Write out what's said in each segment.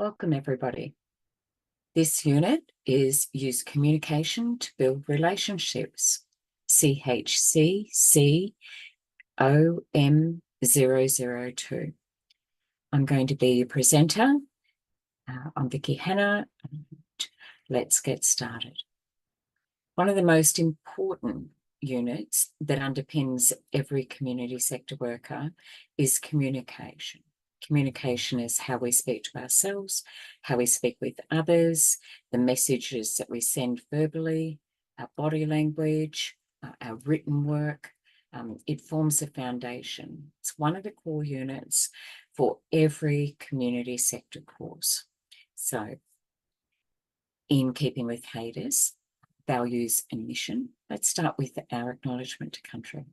Welcome, everybody. This unit is Use Communication to Build Relationships, CHCCOM002. I'm going to be your presenter. I'm Vicky Hanna. Let's get started. One of the most important units that underpins every community sector worker is communication. Communication is how we speak to ourselves, how we speak with others, the messages that we send verbally, our body language, our written work. It forms a foundation. It's one of the core units for every community sector course. So, in keeping with HADES, values and mission, let's start with our acknowledgement to country.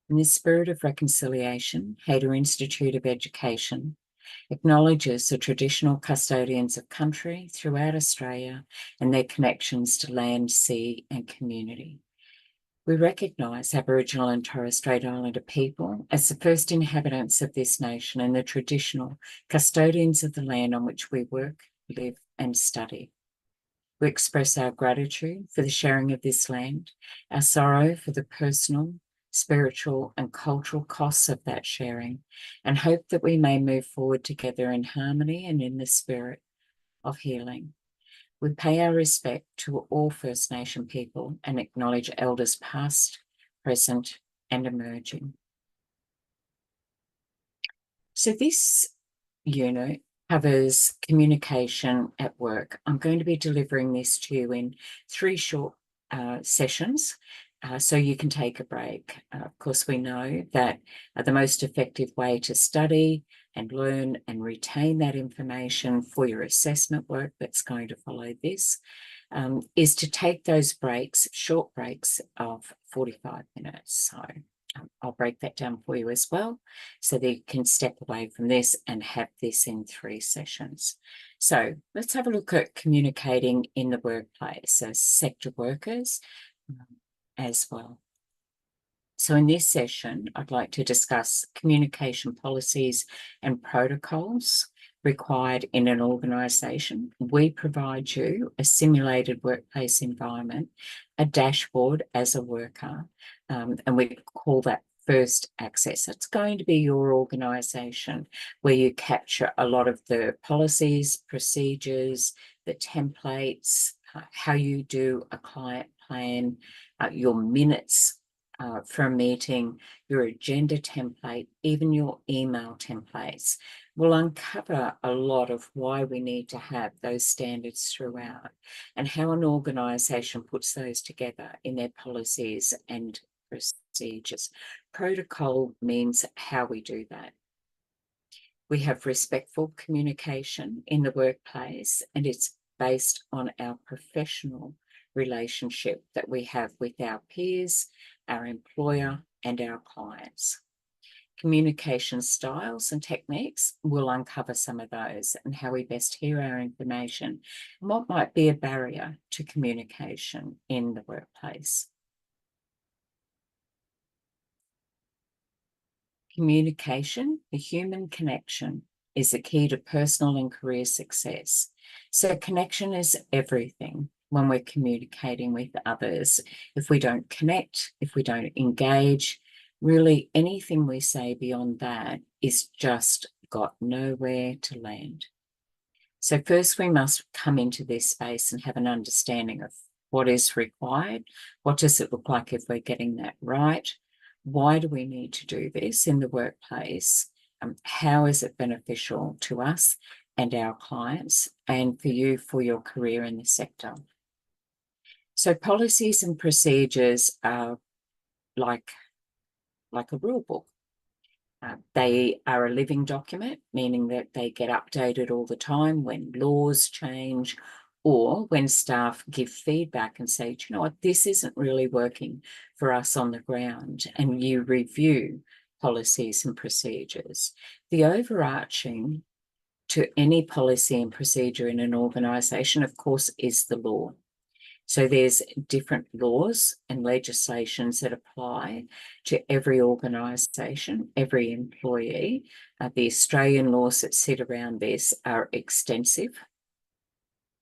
In the spirit of reconciliation, Hayter Institute of Education acknowledges the traditional custodians of country throughout Australia and their connections to land, sea and community. We recognise Aboriginal and Torres Strait Islander people as the first inhabitants of this nation and the traditional custodians of the land on which we work, live and study. We express our gratitude for the sharing of this land, our sorrow for the personal, spiritual and cultural costs of that sharing, and hope that we may move forward together in harmony and in the spirit of healing. We pay our respect to all First Nation people and acknowledge elders past, present and emerging. So this unit covers communication at work. I'm going to be delivering this to you in 3 short sessions. So you can take a break. Of course, we know that the most effective way to study and learn and retain that information for your assessment work that's going to follow this is to take those breaks, short breaks of 45 minutes. So I'll break that down for you as well, so that you can step away from this and have this in 3 sessions. So let's have a look at communicating in the workplace, so sector workers as well. So in this session, I'd like to discuss communication policies and protocols required in an organisation. We provide you a simulated workplace environment, a dashboard as a worker, and we call that first access. It's going to be your organisation where you capture a lot of the policies, procedures, the templates, how you do a client plan, your minutes for a meeting, your agenda template, even your email templates. Will uncover a lot of why we need to have those standards throughout and how an organisation puts those together in their policies and procedures. Protocol means how we do that. We have respectful communication in the workplace, and it's based on our professional relationship that we have with our peers, our employer and our clients. Communication styles and techniques, will uncover some of those and how we best hear our information and what might be a barrier to communication in the workplace. Communication, the human connection, is the key to personal and career success. So connection is everything when we're communicating with others. If we don't connect, if we don't engage, really anything we say beyond that is just got nowhere to land. So first we must come into this space and have an understanding of what is required. What does it look like if we're getting that right? Why do we need to do this in the workplace? How is it beneficial to us and our clients and for you for your career in the sector? So policies and procedures are like a rule book. They are a living document, meaning that they get updated all the time when laws change or when staff give feedback and say, do you know what, this isn't really working for us on the ground, and you review policies and procedures. The overarching to any policy and procedure in an organisation, of course, is the law. So there's different laws and legislations that apply to every organisation, every employee. The Australian laws that sit around this are extensive,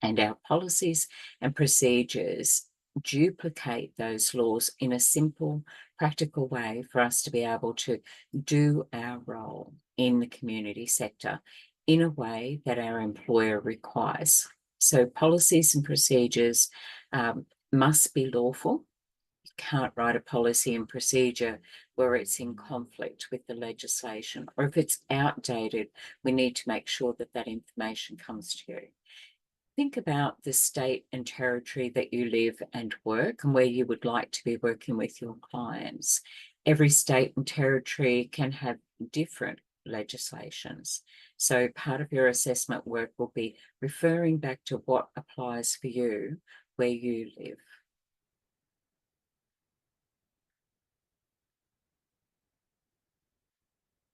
and our policies and procedures duplicate those laws in a simple, practical way for us to be able to do our role in the community sector in a way that our employer requires. So policies and procedures must be lawful. You can't write a policy and procedure where it's in conflict with the legislation, or if it's outdated, we need to make sure that that information comes to you. Think about the state and territory that you live and work and where you would like to be working with your clients. Every state and territory can have different legislations. So part of your assessment work will be referring back to what applies for you where you live.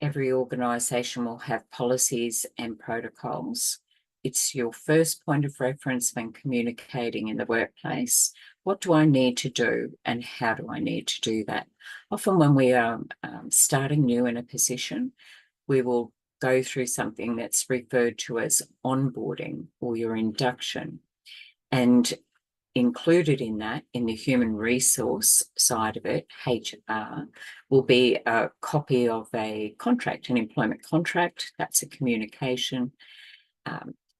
Every organisation will have policies and protocols. It's your first point of reference when communicating in the workplace. What do I need to do and how do I need to do that? Often when we are starting new in a position, we will go through something that's referred to as onboarding or your induction. And included in that, in the human resource side of it, HR, will be a copy of a contract, an employment contract. That's a communication.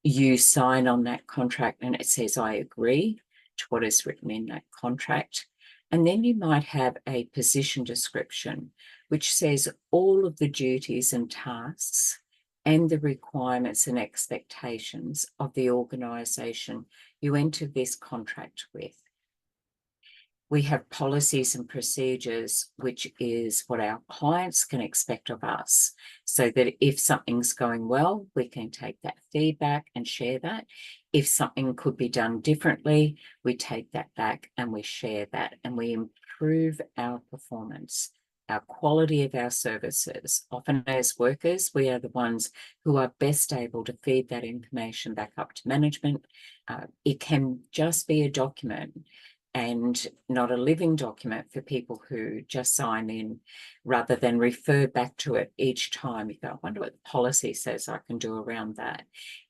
You sign on that contract and it says, I agree to what is written in that contract. And then you might have a position description, which says all of the duties and tasks and the requirements and expectations of the organisation you enter this contract with. We have policies and procedures, which is what our clients can expect of us, so that if something's going well, we can take that feedback and share that. If something could be done differently, we take that back and we share that, and we improve our performance, our quality of our services. Often as workers, we are the ones who are best able to feed that information back up to management. It can just be a document and not a living document for people who just sign in rather than refer back to it each time. You go, I wonder what the policy says I can do around that.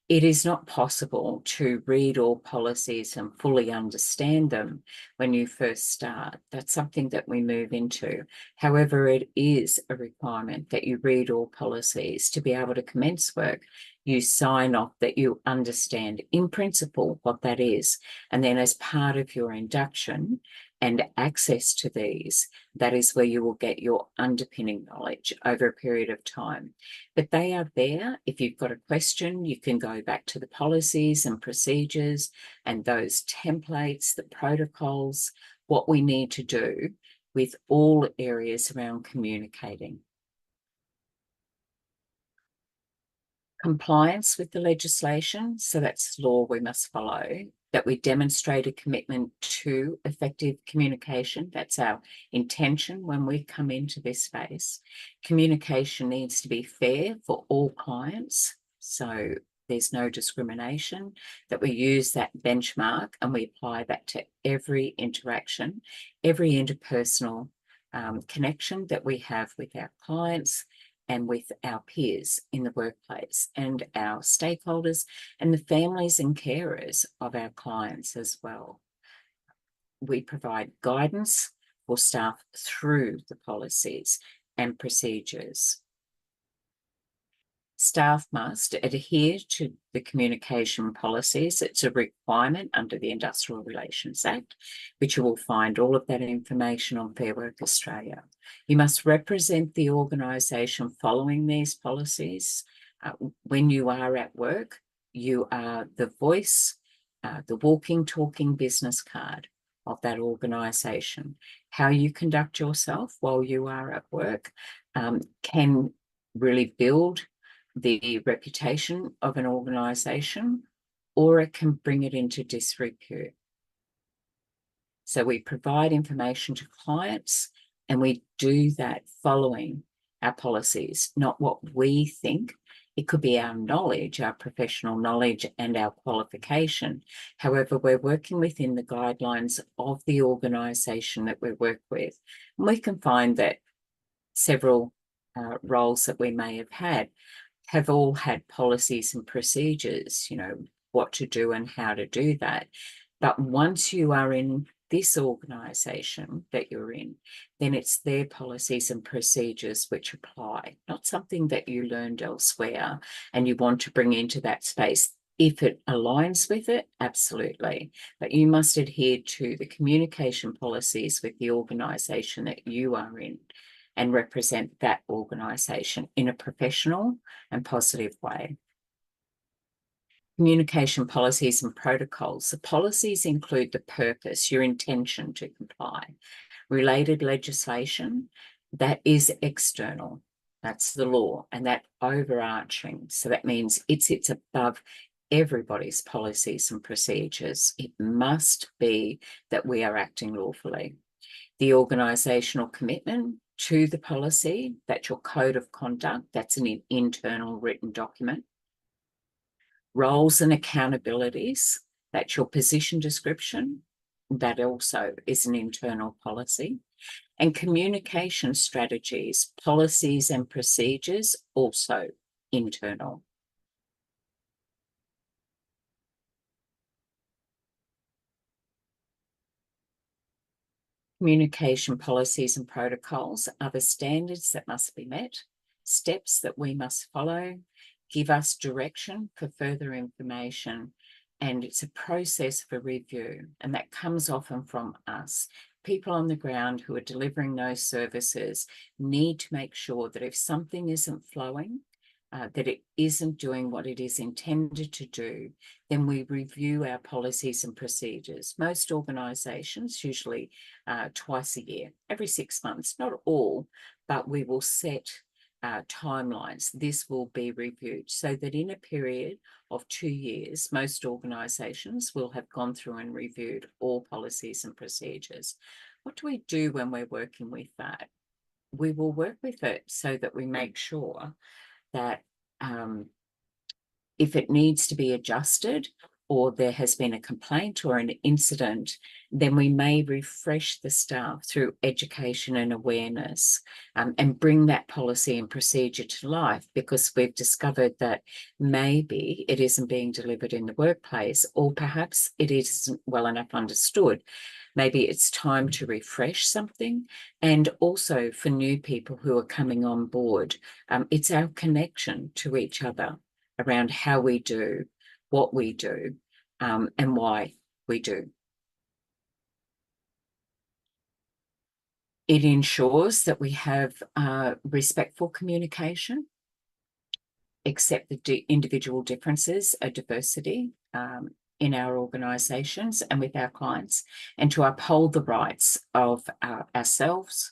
It is not possible to read all policies and fully understand them when you first start. That's something that we move into. However, it is a requirement that you read all policies to be able to commence work. You sign off that you understand in principle what that is. And then as part of your induction and access to these, that is where you will get your underpinning knowledge over a period of time. But they are there. If you've got a question, you can go back to the policies and procedures and those templates, the protocols, what we need to do with all areas around communicating. Compliance with the legislation, so that's law we must follow, that we demonstrate a commitment to effective communication. That's our intention when we come into this space. Communication needs to be fair for all clients, so there's no discrimination, that we use that benchmark and we apply that to every interaction, every interpersonal connection that we have with our clients and with our peers in the workplace and our stakeholders and the families and carers of our clients as well. We provide guidance for staff through the policies and procedures. Staff must adhere to the communication policies. It's a requirement under the Industrial Relations Act, which you will find all of that information on Fair Work Australia. You must represent the organisation following these policies. When you are at work, you are the voice, the walking, talking business card of that organisation. How you conduct yourself while you are at work can really build the reputation of an organisation, or it can bring it into disrepute. So we provide information to clients and we do that following our policies, not what we think It could be our knowledge, our professional knowledge and our qualification. However, we're working within the guidelines of the organisation that we work with. And we can find that several roles that we may have all had policies and procedures, what to do and how to do that. But once you are in this organisation that you're in, then it's their policies and procedures which apply, not something that you learned elsewhere and you want to bring into that space. If it aligns with it, absolutely. But you must adhere to the communication policies with the organisation that you are in and represent that organisation in a professional and positive way. Communication policies and protocols. The policies include the purpose, your intention to comply. Related legislation, that is external. That's the law, and that overarching. So that means it sits above everybody's policies and procedures. It must be that we are acting lawfully. The organisational commitment to the policy, that's your code of conduct, that's an internal written document. Roles and accountabilities, that's your position description, that also is an internal policy. And communication strategies, policies and procedures, also internal. Communication policies and protocols are the standards that must be met, steps that we must follow, give us direction for further information, and it's a process for review, and that comes often from us. People on the ground who are delivering those services need to make sure that if something isn't flowing, that it isn't doing what it is intended to do, then we review our policies and procedures. Most organisations, usually twice a year, every 6 months, not all, but we will set timelines. This will be reviewed so that in a period of 2 years, most organisations will have gone through and reviewed all policies and procedures. What do we do when we're working with that? We will work with it so that we make sure that if it needs to be adjusted or there has been a complaint or an incident, then we may refresh the staff through education and awareness and bring that policy and procedure to life, because we've discovered that maybe it isn't being delivered in the workplace, or perhaps it isn't well enough understood. Maybe it's time to refresh something. And also for new people who are coming on board, it's our connection to each other around how we do, what we do, and why we do. It ensures that we have respectful communication, accept the individual differences, a diversity in our organisations and with our clients, and to uphold the rights of ourselves,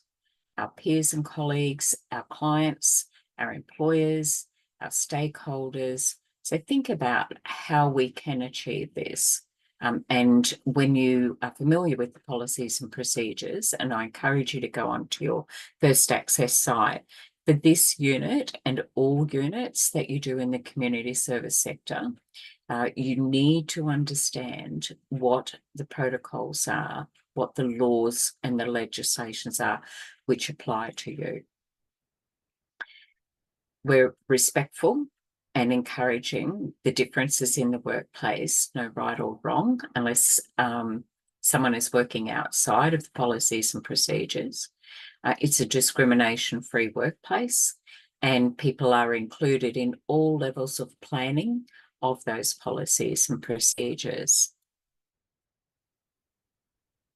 our peers and colleagues, our clients, our employers, our stakeholders. So think about how we can achieve this. And when you are familiar with the policies and procedures, and I encourage you to go onto your First Access site, for this unit and all units that you do in the community service sector, you need to understand what the protocols are, what the laws and the legislations are which apply to you. We're respectful and encouraging the differences in the workplace, no right or wrong, unless someone is working outside of the policies and procedures. It's a discrimination-free workplace, and people are included in all levels of planning of those policies and procedures.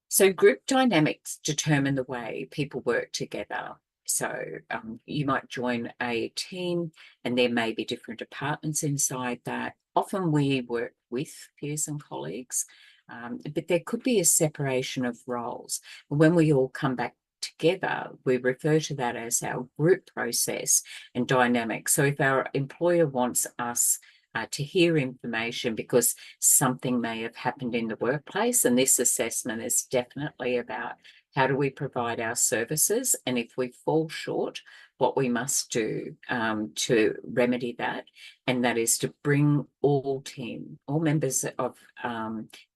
So group dynamics determine the way people work together. So you might join a team and there may be different departments inside that. Often we work with peers and colleagues, but there could be a separation of roles. When we all come back together, we refer to that as our group process and dynamic. So if our employer wants us to hear information because something may have happened in the workplace, and this assessment is definitely about how do we provide our services, and if we fall short what we must do to remedy that, and that is to bring all members of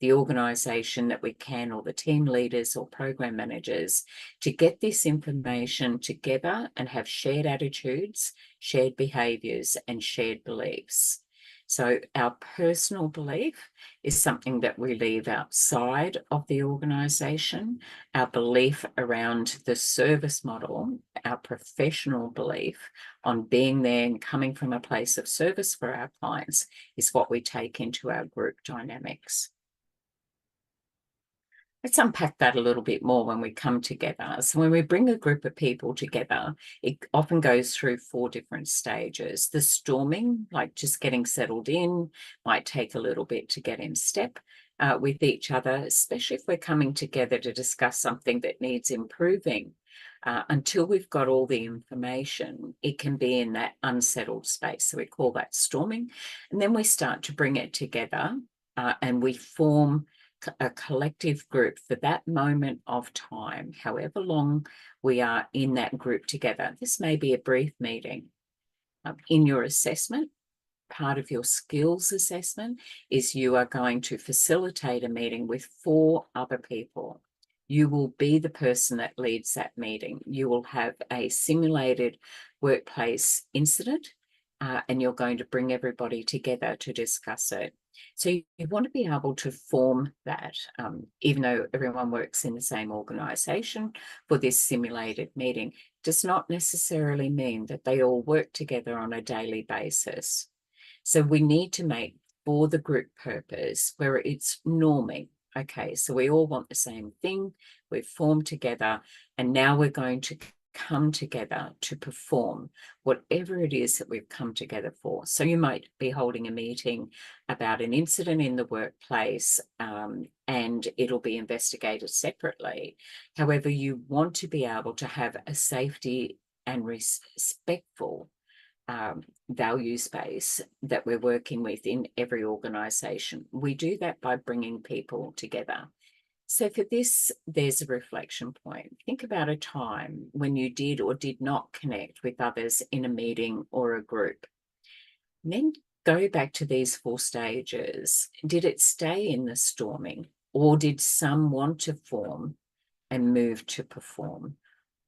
the organisation that we can, or the team leaders or program managers, to get this information together and have shared attitudes, shared behaviours and shared beliefs. So our personal belief is something that we leave outside of the organisation. Our belief around the service model, our professional belief on being there and coming from a place of service for our clients, is what we take into our group dynamics. Let's unpack that a little bit more when we come together. So when we bring a group of people together, it often goes through 4 different stages. The storming, like just getting settled in, might take a little bit to get in step with each other, especially if we're coming together to discuss something that needs improving. Until we've got all the information, it can be in that unsettled space. So we call that storming. And then we start to bring it together and we form a collective group for that moment of time, however long we are in that group together. This may be a brief meeting. In your assessment, part of your skills assessment is you are going to facilitate a meeting with 4 other people. You will be the person that leads that meeting. You will have a simulated workplace incident and you're going to bring everybody together to discuss it. So you want to be able to form that, even though everyone works in the same organisation for this simulated meeting, does not necessarily mean that they all work together on a daily basis. So we need to make, for the group purpose, where it's norming. Okay, so we all want the same thing, we've formed together, and now we're going to come together to perform whatever it is that we've come together for. So you might be holding a meeting about an incident in the workplace and it'll be investigated separately. However, you want to be able to have a safety and respectful value space that we're working with in every organisation. We do that by bringing people together. So for this, there's a reflection point. Think about a time when you did or did not connect with others in a meeting or a group. And then go back to these 4 stages. Did it stay in the storming, or did some want to form and move to perform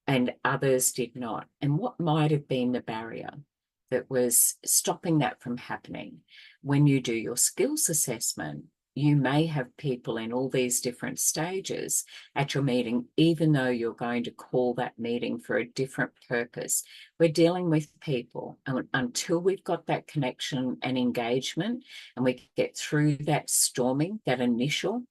and others did not? And what might have been the barrier that was stopping that from happening? When you do your skills assessment, you may have people in all these different stages at your meeting, even though you're going to call that meeting for a different purpose. We're dealing with people, and until we've got that connection and engagement, and we get through that storming, that initial,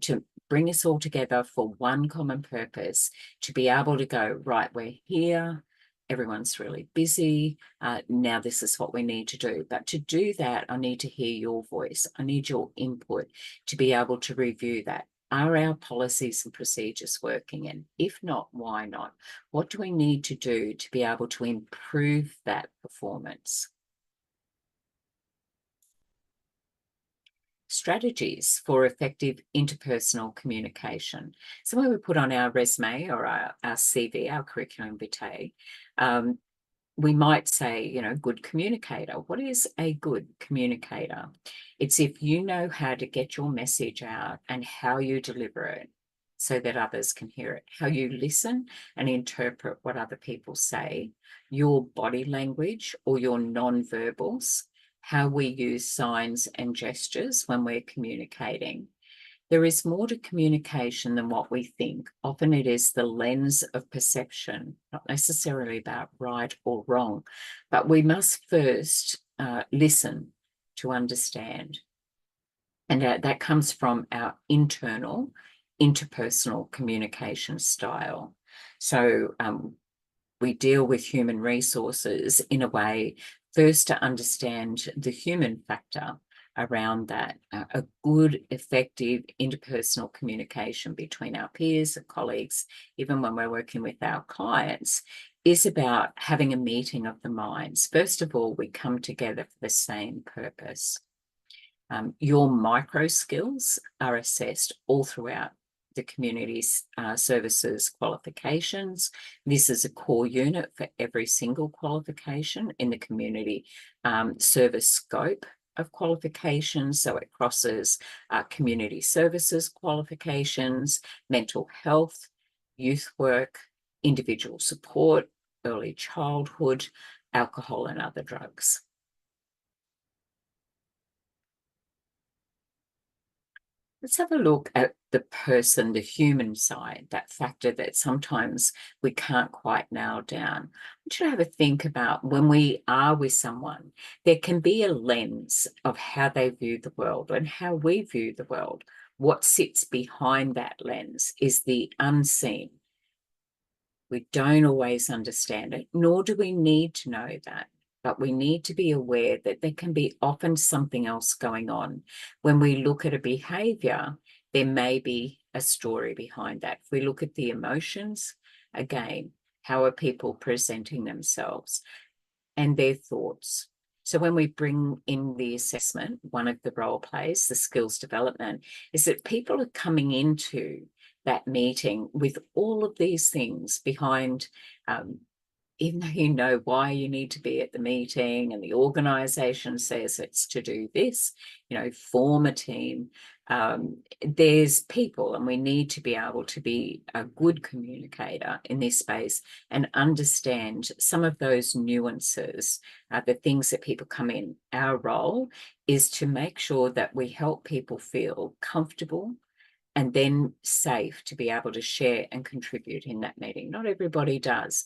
to bring us all together for one common purpose, to be able to go, right, we're here, everyone's really busy. Now this is what we need to do. But to do that, I need to hear your voice. I need your input to be able to review that. Are our policies and procedures working? And if not, why not? What do we need to do to be able to improve that performance? Strategies for effective interpersonal communication. So when we put on our resume or our CV, our curriculum vitae, we might say, you know, good communicator. What is a good communicator? It's if you know how to get your message out and how you deliver it so that others can hear it, how you listen and interpret what other people say, your body language or your non-verbals, how we use signs and gestures when we're communicating. There is more to communication than what we think. Often it is the lens of perception, not necessarily about right or wrong, but we must first listen to understand. And that comes from our internal, interpersonal communication style. So we deal with human resources in a way first to understand the human factor around that. A good, effective interpersonal communication between our peers and colleagues, even when we're working with our clients, is about having a meeting of the minds. First of all, we come together for the same purpose. Your micro skills are assessed all throughout the community services qualifications. This is a core unit for every single qualification in the community service scope of qualifications. So it crosses community services qualifications, mental health, youth work, individual support, early childhood, alcohol and other drugs. Let's have a look at the person, the human side, that factor that sometimes we can't quite nail down. I want you to have a think about when we are with someone, there can be a lens of how they view the world and how we view the world. What sits behind that lens is the unseen. We don't always understand it, nor do we need to know that. But we need to be aware that there can be often something else going on. When we look at a behavior, there may be a story behind that. If we look at the emotions, again, how are people presenting themselves and their thoughts? So when we bring in the assessment, one of the role plays, the skills development, is that people are coming into that meeting with all of these things behind, even though you know why you need to be at the meeting and the organisation says it's to do this, form a team. There's people, and we need to be able to be a good communicator in this space and understand some of those nuances, the things that people come in. Our role is to make sure that we help people feel comfortable and then safe to be able to share and contribute in that meeting. Not everybody does,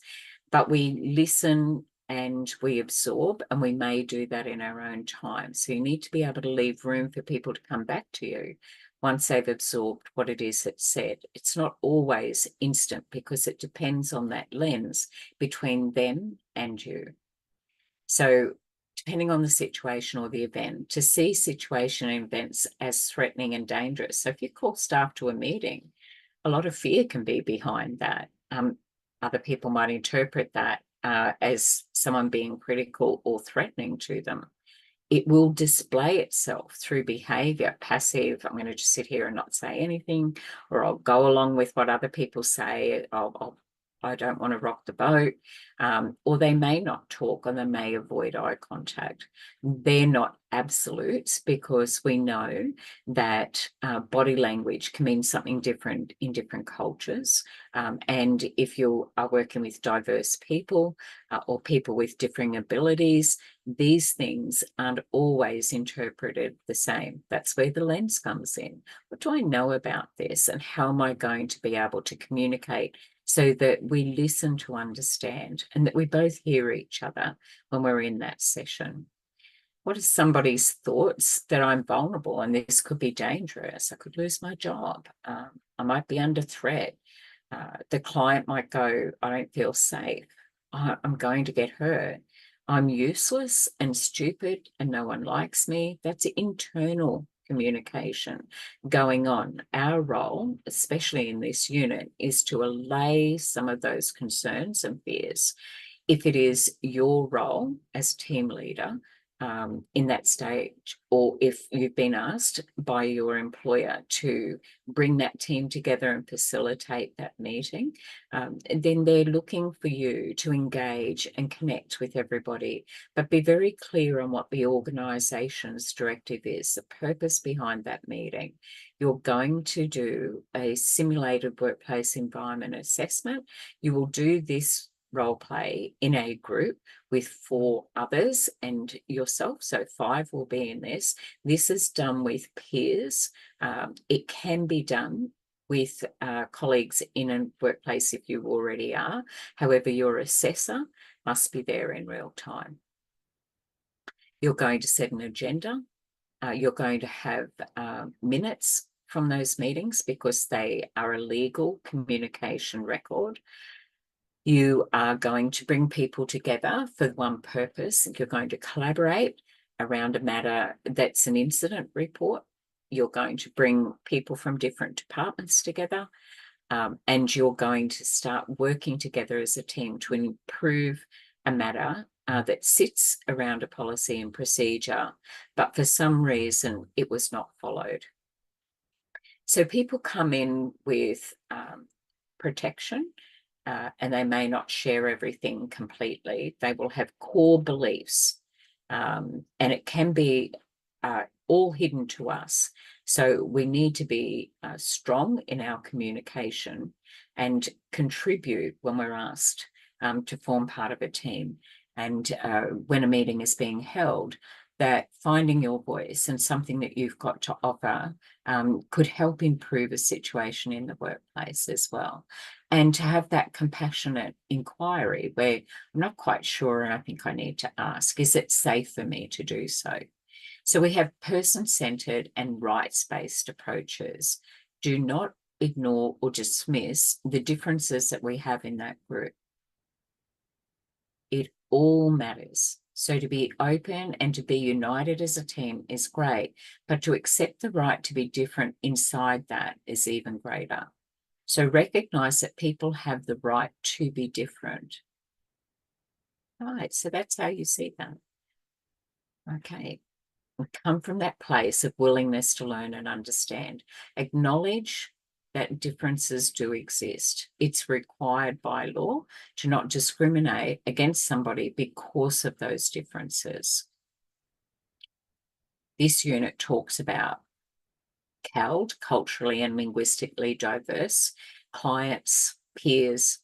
but we listen and we absorb, and we may do that in our own time. So you need to be able to leave room for people to come back to you once they've absorbed what it is that's said. It's not always instant because it depends on that lens between them and you. So depending on the situation or the event, to see situation and events as threatening and dangerous. So if you call staff to a meeting, a lot of fear can be behind that. Other people might interpret that as someone being critical or threatening to them. It will display itself through behavior, passive, I'm going to just sit here and not say anything, or I'll go along with what other people say, I don't want to rock the boat, or they may not talk and they may avoid eye contact. They're not absolutes because we know that body language can mean something different in different cultures. And if you are working with diverse people or people with differing abilities, these things aren't always interpreted the same. That's where the lens comes in. What do I know about this, and how am I going to be able to communicate so that we listen to understand and that we both hear each other when we're in that session? What are somebody's thoughts that I'm vulnerable and this could be dangerous? I could lose my job. I might be under threat. The client might go, I don't feel safe. I'm going to get hurt. I'm useless and stupid and no one likes me. That's internal communication going on. Our role, especially in this unit, is to allay some of those concerns and fears. If it is your role as team leader in that stage, or if you've been asked by your employer to bring that team together and facilitate that meeting, then they're looking for you to engage and connect with everybody, but be very clear on what the organisation's directive is, the purpose behind that meeting. You're going to do a simulated workplace environment assessment. You will do this role play in a group with 4 others and yourself, so 5 will be in this. This is done with peers. It can be done with colleagues in a workplace if you already are. However, your assessor must be there in real time. You're going to set an agenda. You're going to have minutes from those meetings because they are a legal communication record. You are going to bring people together for one purpose. You're going to collaborate around a matter that's an incident report. You're going to bring people from different departments together, and you're going to start working together as a team to improve a matter that sits around a policy and procedure, but for some reason it was not followed. So people come in with protection, and they may not share everything completely. They will have core beliefs, and it can be all hidden to us. So we need to be strong in our communication and contribute when we're asked to form part of a team. And when a meeting is being held, that finding your voice and something that you've got to offer could help improve a situation in the workplace as well. And to have that compassionate inquiry where I'm not quite sure and I think I need to ask, is it safe for me to do so? So we have person-centered and rights-based approaches. Do not ignore or dismiss the differences that we have in that group. It all matters. So to be open and to be united as a team is great, but to accept the right to be different inside that is even greater. So recognize that people have the right to be different. Right, so that's how you see that. Okay, we come from that place of willingness to learn and understand. Acknowledge that differences do exist. It's required by law to not discriminate against somebody because of those differences. This unit talks about CALD, culturally and linguistically diverse, clients, peers,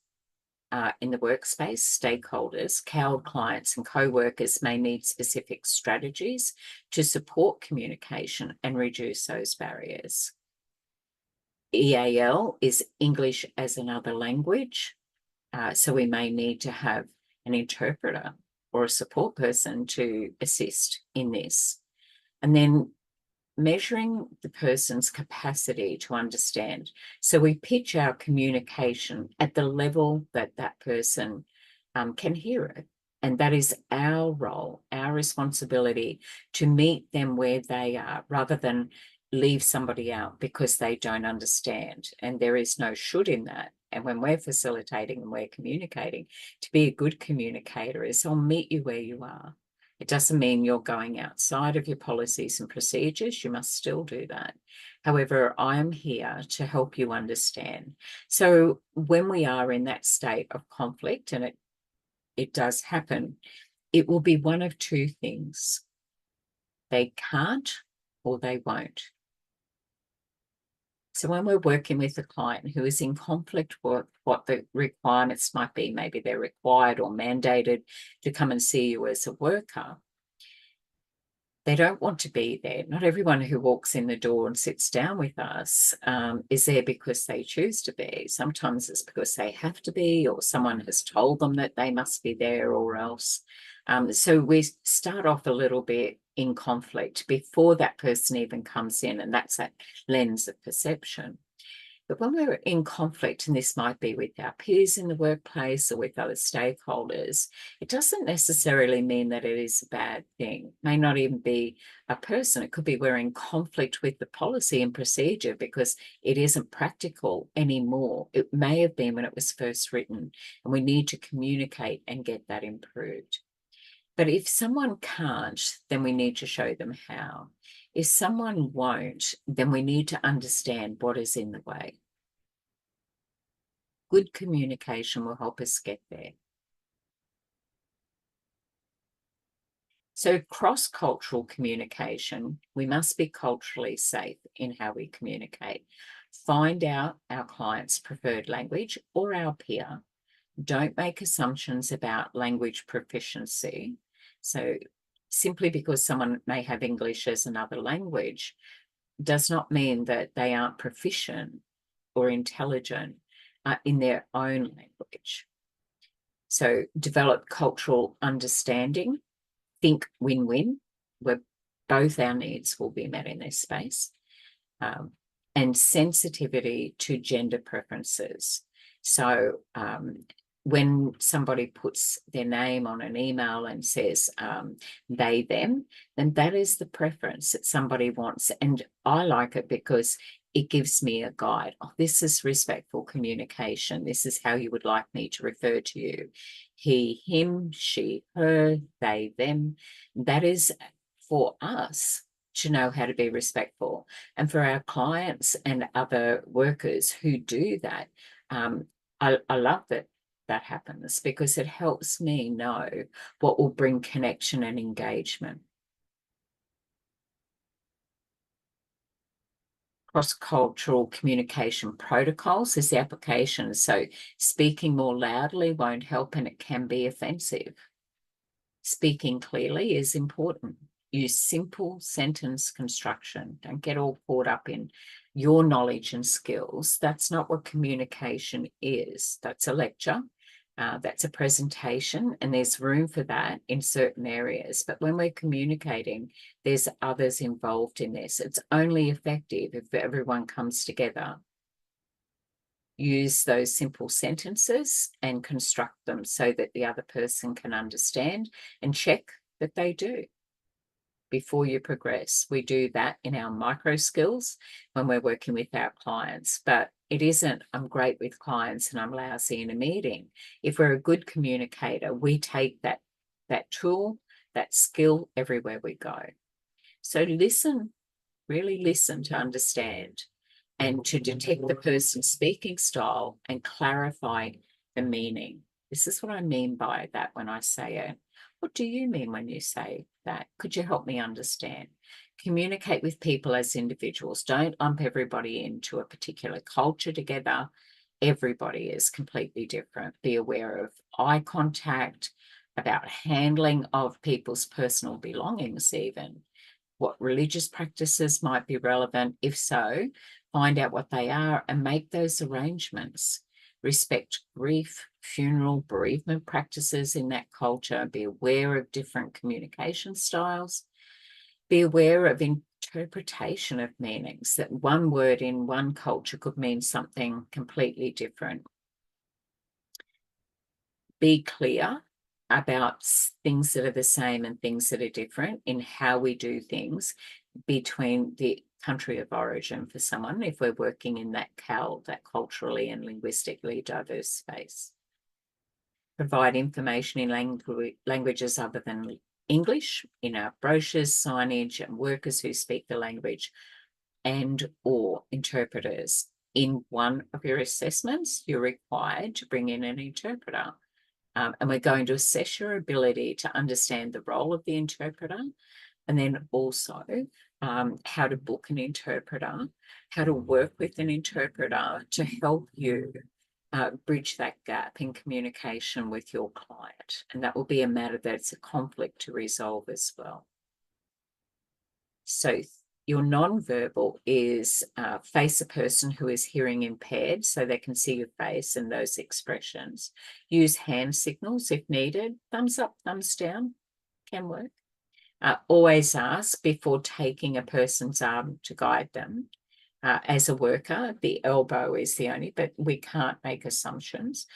in the workspace, stakeholders, CALD clients and co-workers may need specific strategies to support communication and reduce those barriers. EAL is English as another language, so we may need to have an interpreter or a support person to assist in this. And then measuring the person's capacity to understand. So we pitch our communication at the level that that person can hear it. And that is our role, our responsibility to meet them where they are rather than leave somebody out because they don't understand. And there is no should in that. And when we're facilitating and we're communicating, to be a good communicator is I'll meet you where you are. It doesn't mean you're going outside of your policies and procedures. You must still do that. However, I am here to help you understand. So when we are in that state of conflict, and it does happen, it will be one of two things. They can't or they won't. So when we're working with a client who is in conflict with what the requirements might be, maybe they're required or mandated to come and see you as a worker, they don't want to be there. Not everyone who walks in the door and sits down with us is there because they choose to be. Sometimes it's because they have to be, or someone has told them that they must be there or else. So we start off a little bit in conflict before that person even comes in, and that's that lens of perception. But when we're in conflict, and this might be with our peers in the workplace or with other stakeholders, it doesn't necessarily mean that it is a bad thing. It may not even be a person. It could be we're in conflict with the policy and procedure because it isn't practical anymore. It may have been when it was first written, and we need to communicate and get that improved. But if someone can't, then we need to show them how. If someone won't, then we need to understand what is in the way. Good communication will help us get there. So cross-cultural communication, we must be culturally safe in how we communicate. Find out our client's preferred language or our peer. Don't make assumptions about language proficiency. So simply because someone may have English as another language does not mean that they aren't proficient or intelligent in their own language. So develop cultural understanding, think win-win, where both our needs will be met in this space, and sensitivity to gender preferences. So when somebody puts their name on an email and says they, them, then that is the preference that somebody wants. And I like it because it gives me a guide. Oh, this is respectful communication. This is how you would like me to refer to you. He, him, she, her, they, them. That is for us to know how to be respectful. And for our clients and other workers who do that, I love that that happens, because it helps me know what will bring connection and engagement. Cross-cultural communication protocols is the application. So speaking more loudly won't help, and it can be offensive. Speaking clearly is important. Use simple sentence construction. Don't get all caught up in your knowledge and skills. That's not what communication is. That's a lecture. That's a presentation, and there's room for that in certain areas. But when we're communicating, there's others involved in this. It's only effective if everyone comes together. Use those simple sentences and construct them so that the other person can understand, and check that they do before you progress. We do that in our micro skills when we're working with our clients, but it isn't, I'm great with clients and I'm lousy in a meeting. If we're a good communicator, we take that tool, that skill everywhere we go. So listen, really listen to understand, and to detect the person's speaking style and clarify the meaning. This is what I mean by that when I say it. What do you mean when you say that? Could you help me understand? Communicate with people as individuals. Don't lump everybody into a particular culture together. Everybody is completely different. Be aware of eye contact, about handling of people's personal belongings even. What religious practices might be relevant? If so, find out what they are and make those arrangements. Respect grief, funeral, bereavement practices in that culture. Be aware of different communication styles. Be aware of interpretation of meanings, that one word in one culture could mean something completely different. Be clear about things that are the same and things that are different in how we do things between the country of origin for someone, if we're working in that CAL, that culturally and linguistically diverse space. Provide information in languages other than English in our brochures, signage, and workers who speak the language, and or interpreters. In one of your assessments, you're required to bring in an interpreter. And we're going to assess your ability to understand the role of the interpreter, and then also how to book an interpreter, how to work with an interpreter to help you bridge that gap in communication with your client. And that will be a matter that's a conflict to resolve as well. So your non-verbal is face a person who is hearing impaired so they can see your face and those expressions. Use hand signals if needed. Thumbs up, thumbs down can work. Always ask before taking a person's arm to guide them. As a worker, the elbow is the only, but we can't make assumptions.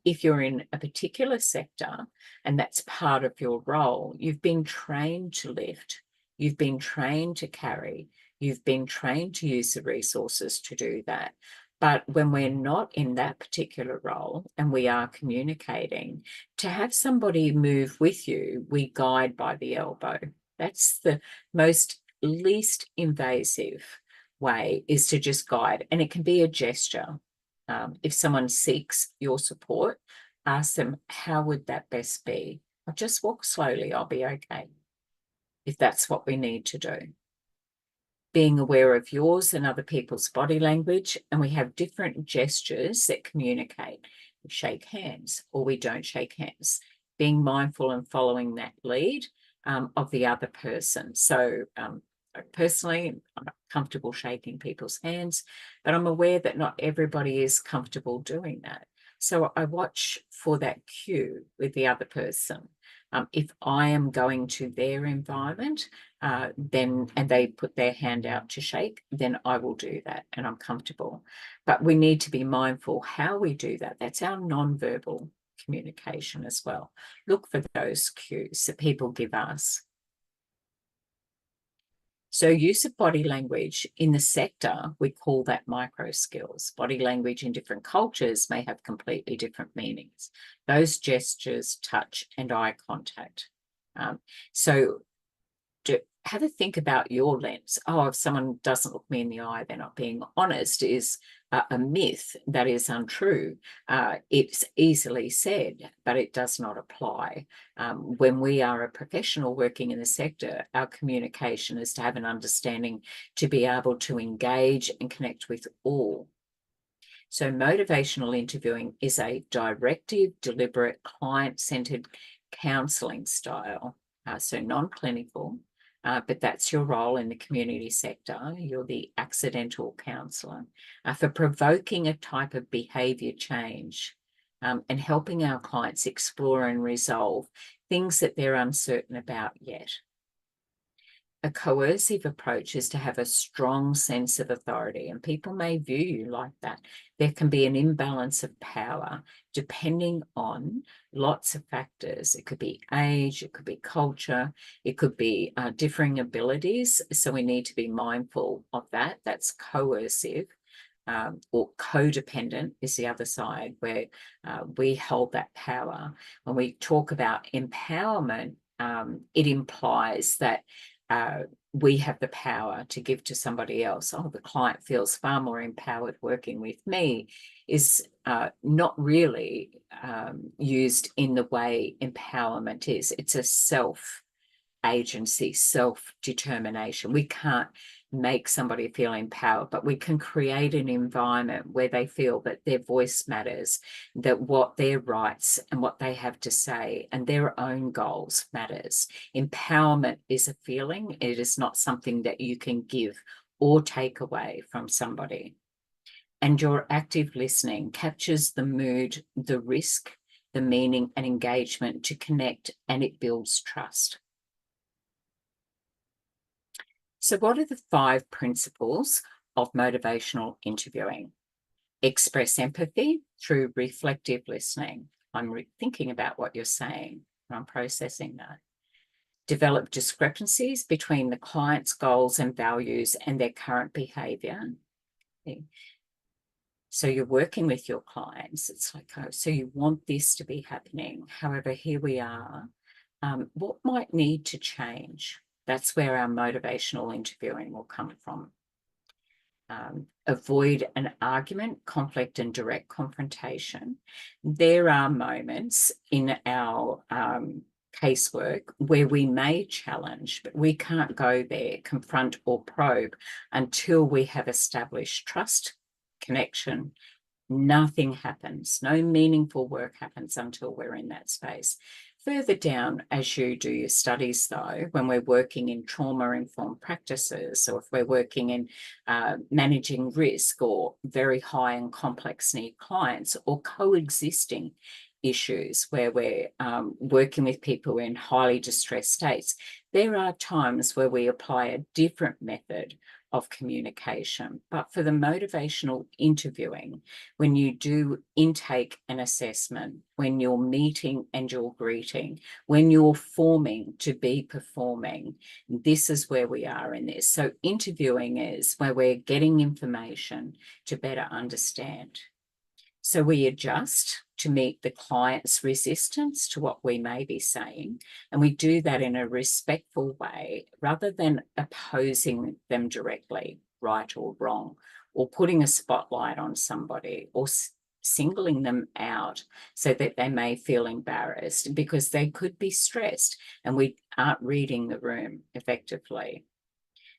If you're in a particular sector and that's part of your role, you've been trained to lift. You've been trained to carry. You've been trained to use the resources to do that. But when we're not in that particular role and we are communicating, to have somebody move with you, we guide by the elbow. That's the most least invasive way, is to just guide. And it can be a gesture. If someone seeks your support, ask them, how would that best be? I'll just walk slowly, I'll be okay, if that's what we need to do. Being aware of yours and other people's body language, and we have different gestures that communicate. We shake hands or we don't shake hands. Being mindful and following that lead of the other person. So personally, I'm not comfortable shaking people's hands, but I'm aware that not everybody is comfortable doing that. So I watch for that cue with the other person. If I am going to their environment, and they put their hand out to shake, then I will do that and I'm comfortable. But we need to be mindful how we do that. That's our non-verbal communication as well. Look for those cues that people give us. So use of body language in the sector, we call that micro skills. Body language in different cultures may have completely different meanings. Those gestures, touch, and eye contact. So have a think about your lens. Oh, if someone doesn't look me in the eye, they're not being honest, is a myth. That is untrue. It's easily said, but it does not apply. When we are a professional working in the sector, our communication is to have an understanding, to be able to engage and connect with all. So motivational interviewing is a directive, deliberate, client-centered counselling style. So non-clinical, but that's your role in the community sector. You're the accidental counsellor for provoking a type of behaviour change and helping our clients explore and resolve things that they're uncertain about yet. A coercive approach is to have a strong sense of authority, and people may view you like that. There can be an imbalance of power depending on lots of factors. It could be age, it could be culture, it could be differing abilities. So we need to be mindful of that. That's coercive. Or codependent is the other side, where we hold that power. When we talk about empowerment, it implies that we have the power to give to somebody else. Oh, the client feels far more empowered working with me, is not really used in the way empowerment is. It's a self-agency, self-determination. We can't make somebody feel empowered, but we can create an environment where they feel that their voice matters, that what their rights and what they have to say and their own goals matters. Empowerment is a feeling. It is not something that you can give or take away from somebody. And your active listening captures the mood, the risk, the meaning and engagement to connect, and it builds trust. So what are the 5 principles of motivational interviewing? Express empathy through reflective listening. I'm thinking about what you're saying, and I'm processing that. Develop discrepancies between the client's goals and values and their current behaviour. Okay. So you're working with your clients. It's like, oh, so you want this to be happening. However, here we are. What might need to change? That's where our motivational interviewing will come from. Avoid an argument, conflict, and direct confrontation. There are moments in our casework where we may challenge, but we can't go there, confront, or probe until we have established trust, connection. Nothing happens. No meaningful work happens until we're in that space. Further down, as you do your studies, though, when we're working in trauma-informed practices, or if we're working in managing risk or very high and complex need clients, or coexisting issues where we're working with people in highly distressed states, there are times where we apply a different method of communication. But for the motivational interviewing, when you do intake and assessment, when you're meeting and you're greeting, when you're forming to be performing, this is where we are in this. So interviewing is where we're getting information to better understand. So we adjust to meet the client's resistance to what we may be saying, and we do that in a respectful way rather than opposing them directly, right or wrong, or putting a spotlight on somebody or singling them out so that they may feel embarrassed because they could be stressed and we aren't reading the room effectively.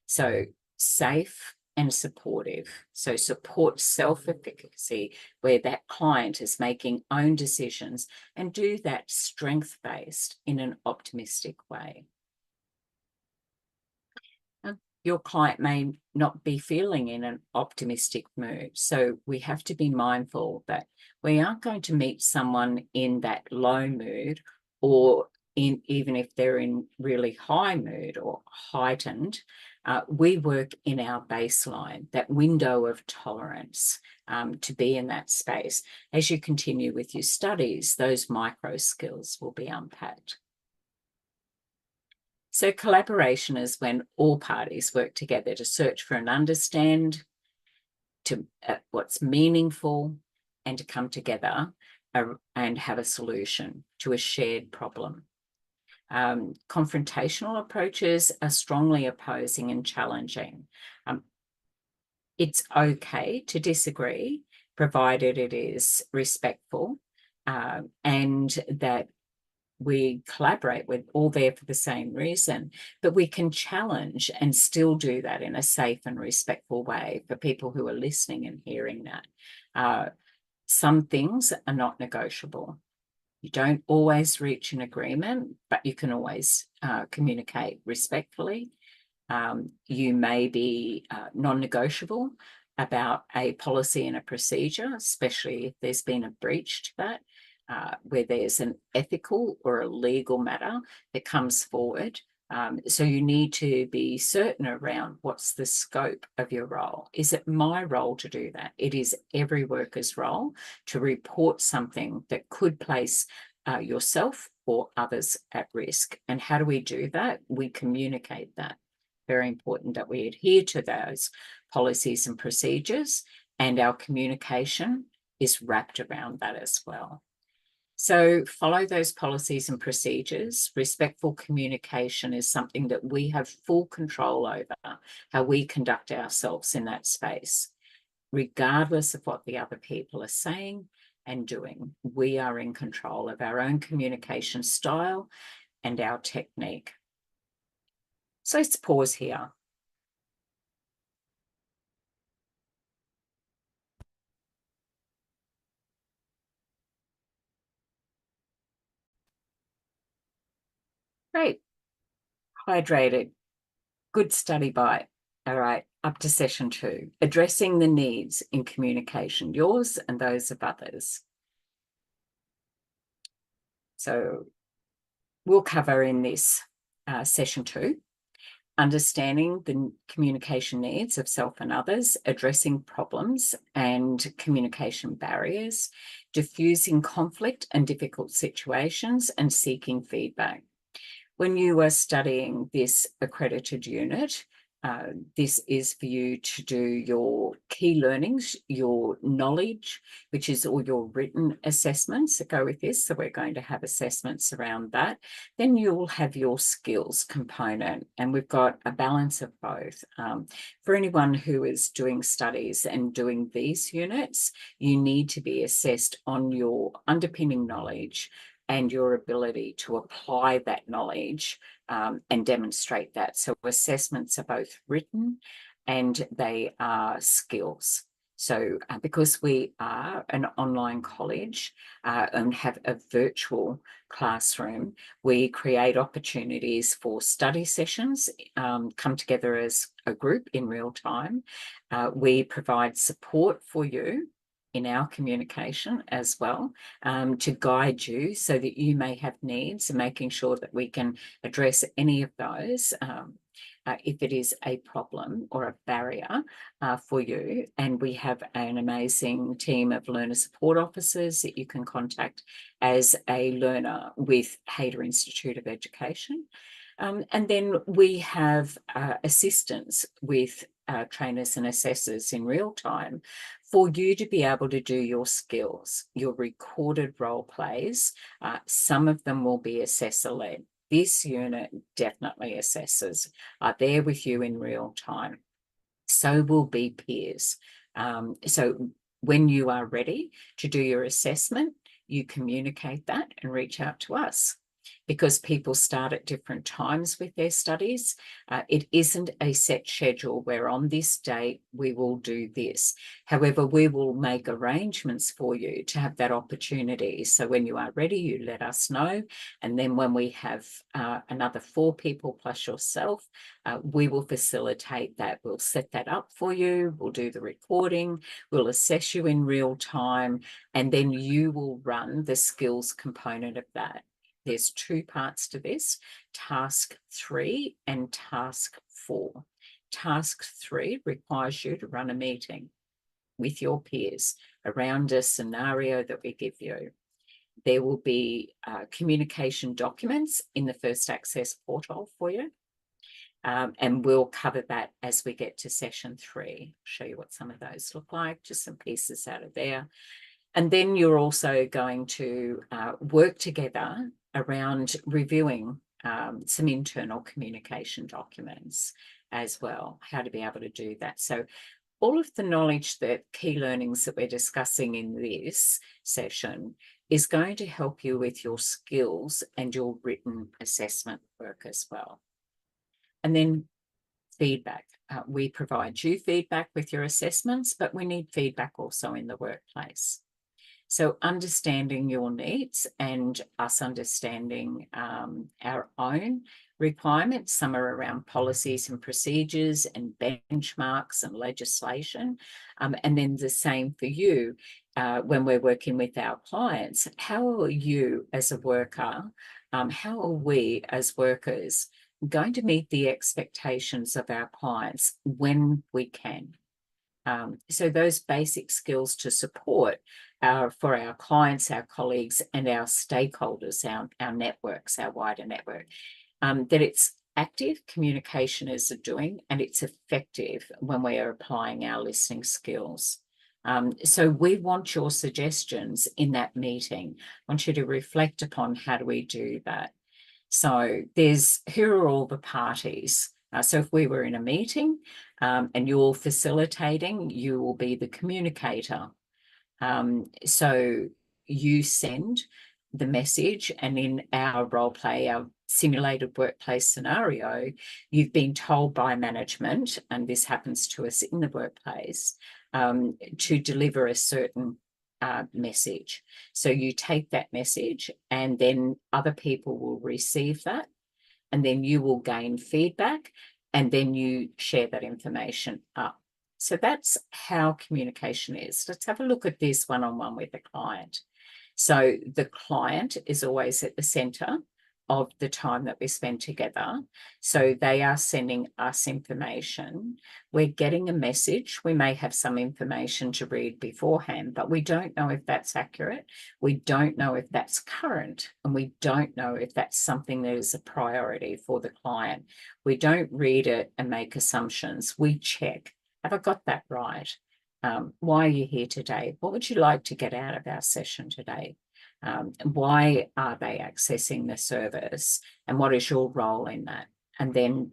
So safe and supportive. So support self-efficacy where that client is making own decisions, and do that strength-based in an optimistic way. Your client may not be feeling in an optimistic mood. So we have to be mindful that we aren't going to meet someone in that low mood, or even if they're in really high mood or heightened. We work in our baseline, that window of tolerance, to be in that space. As you continue with your studies, those micro skills will be unpacked. So collaboration is when all parties work together to search for and understand to what's meaningful, and to come together and have a solution to a shared problem. Confrontational approaches are strongly opposing and challenging. It's okay to disagree, provided it is respectful, and that we collaborate. We're all there for the same reason, but we can challenge and still do that in a safe and respectful way for people who are listening and hearing that. Some things are not negotiable. You don't always reach an agreement, but you can always communicate respectfully. You may be non-negotiable about a policy and a procedure, especially if there's been a breach to that, where there's an ethical or a legal matter that comes forward. So you need to be certain around what's the scope of your role. Is it my role to do that? It is every worker's role to report something that could place yourself or others at risk. And how do we do that? We communicate that. Very important that we adhere to those policies and procedures, and our communication is wrapped around that as well. So follow those policies and procedures. Respectful communication is something that we have full control over, how we conduct ourselves in that space. Regardless of what the other people are saying and doing, we are in control of our own communication style and our technique. So let's pause here. Great. Hydrated. Good study bite. All right, up to session 2, addressing the needs in communication, yours and those of others. So we'll cover in this session 2, understanding the communication needs of self and others, addressing problems and communication barriers, diffusing conflict and difficult situations, and seeking feedback. When you are studying this accredited unit, this is for you to do your key learnings, your knowledge, which is all your written assessments that go with this. So we're going to have assessments around that. Then you'll have your skills component, and we've got a balance of both. For anyone who is doing studies and doing these units, you need to be assessed on your underpinning knowledge and your ability to apply that knowledge and demonstrate that. So assessments are both written and they are skills. So because we are an online college and have a virtual classroom, we create opportunities for study sessions, come together as a group in real time. We provide support for you in our communication as well, to guide you so that you may have needs, and making sure that we can address any of those if it is a problem or a barrier for you. And we have an amazing team of learner support officers that you can contact as a learner with Hayter Institute of Education. And then we have assistance with trainers and assessors in real time for you to be able to do your skills, your recorded role plays. Some of them will be assessor-led. This unit definitely assessors are there with you in real time. So will be peers. So when you are ready to do your assessment, you communicate that and reach out to us. Because people start at different times with their studies. It isn't a set schedule where on this date we will do this. However, we will make arrangements for you to have that opportunity. So when you are ready, you let us know. And then when we have another 4 people plus yourself, we will facilitate that. We'll set that up for you. We'll do the recording. We'll assess you in real time. And then you will run the skills component of that. There's 2 parts to this, task 3 and task 4. Task 3 requires you to run a meeting with your peers around a scenario that we give you. There will be communication documents in the First Access portal for you. And we'll cover that as we get to session 3. I'll show you what some of those look like, just some pieces out of there. And then you're also going to work together around reviewing some internal communication documents as well, how to be able to do that. So all of the knowledge, that key learnings that we're discussing in this session is going to help you with your skills and your written assessment work as well. And then feedback. We provide you feedback with your assessments, but we need feedback also in the workplace. So understanding your needs and us understanding our own requirements. Some are around policies and procedures and benchmarks and legislation. And then the same for you when we're working with our clients. How are you as a worker, how are we as workers going to meet the expectations of our clients when we can? So those basic skills to support for our clients, our colleagues, and our stakeholders, our networks, our wider network, that it's active communication is doing, and it's effective when we are applying our listening skills. So we want your suggestions in that meeting. I want you to reflect upon, how do we do that? So here are all the parties. So if we were in a meeting and you're facilitating, you will be the communicator. So you send the message, and in our role play, our simulated workplace scenario, you've been told by management, and this happens to us in the workplace, to deliver a certain message. So you take that message, and then other people will receive that, and then you will gain feedback, and then you share that information up. So that's how communication is. Let's have a look at this one-on-one with the client. So the client is always at the center of the time that we spend together. So they are sending us information. We're getting a message. We may have some information to read beforehand, but we don't know if that's accurate. We don't know if that's current, and we don't know if that's something that is a priority for the client. We don't read it and make assumptions. We check, have I got that right? Why are you here today? What would you like to get out of our session today? Why are they accessing the service? And what is your role in that? And then,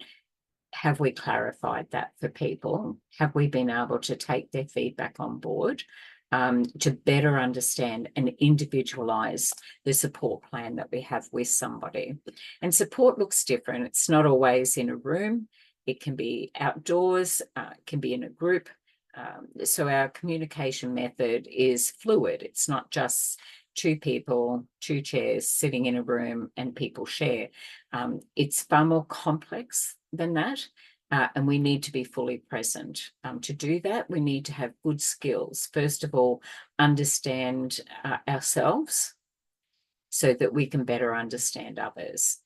have we clarified that for people? Have we been able to take their feedback on board to better understand and individualize the support plan that we have with somebody? And support looks different. It's not always in a room. It can be outdoors, it can be in a group. So our communication method is fluid. It's not just two people, two chairs sitting in a room and people share. It's far more complex than that. And we need to be fully present. To do that, we need to have good skills. First of all, understand ourselves so that we can better understand others.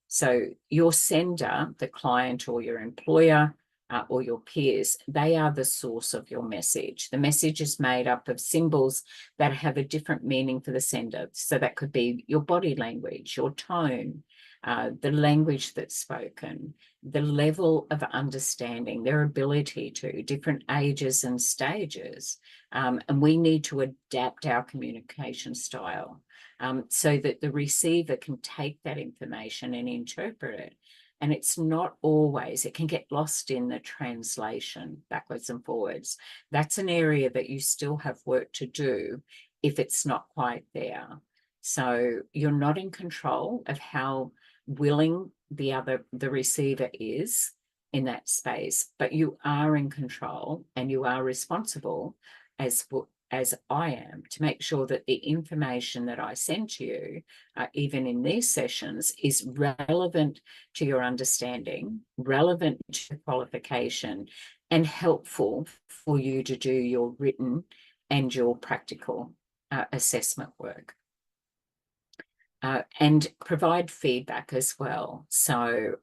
So your sender, the client or your employer, or your peers, they are the source of your message. The message is made up of symbols that have a different meaning for the sender. So that could be your body language, your tone, the language that's spoken, the level of understanding, their ability to, different ages and stages. And we need to adapt our communication style so that the receiver can take that information and interpret it. And it's not always, it can get lost in the translation backwards and forwards. That's an area that you still have work to do if it's not quite there. So you're not in control of how willing the receiver is in that space, but you are in control, and you are responsible as I am, to make sure that the information that I send to you, even in these sessions, is relevant to your understanding, relevant to the qualification, and helpful for you to do your written and your practical assessment work. And provide feedback as well. So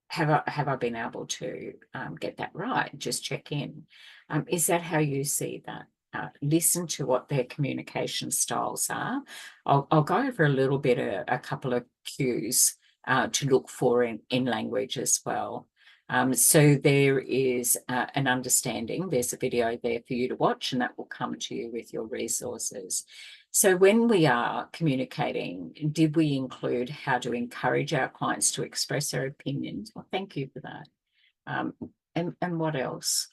have I been able to get that right? Just check in. Is that how you see that? Listen to what their communication styles are. I'll go over a little bit, a couple of cues to look for in language as well. So there is an understanding. There's a video there for you to watch, and that will come to you with your resources. So when we are communicating, did we include how to encourage our clients to express their opinions? Well, thank you for that. And what else?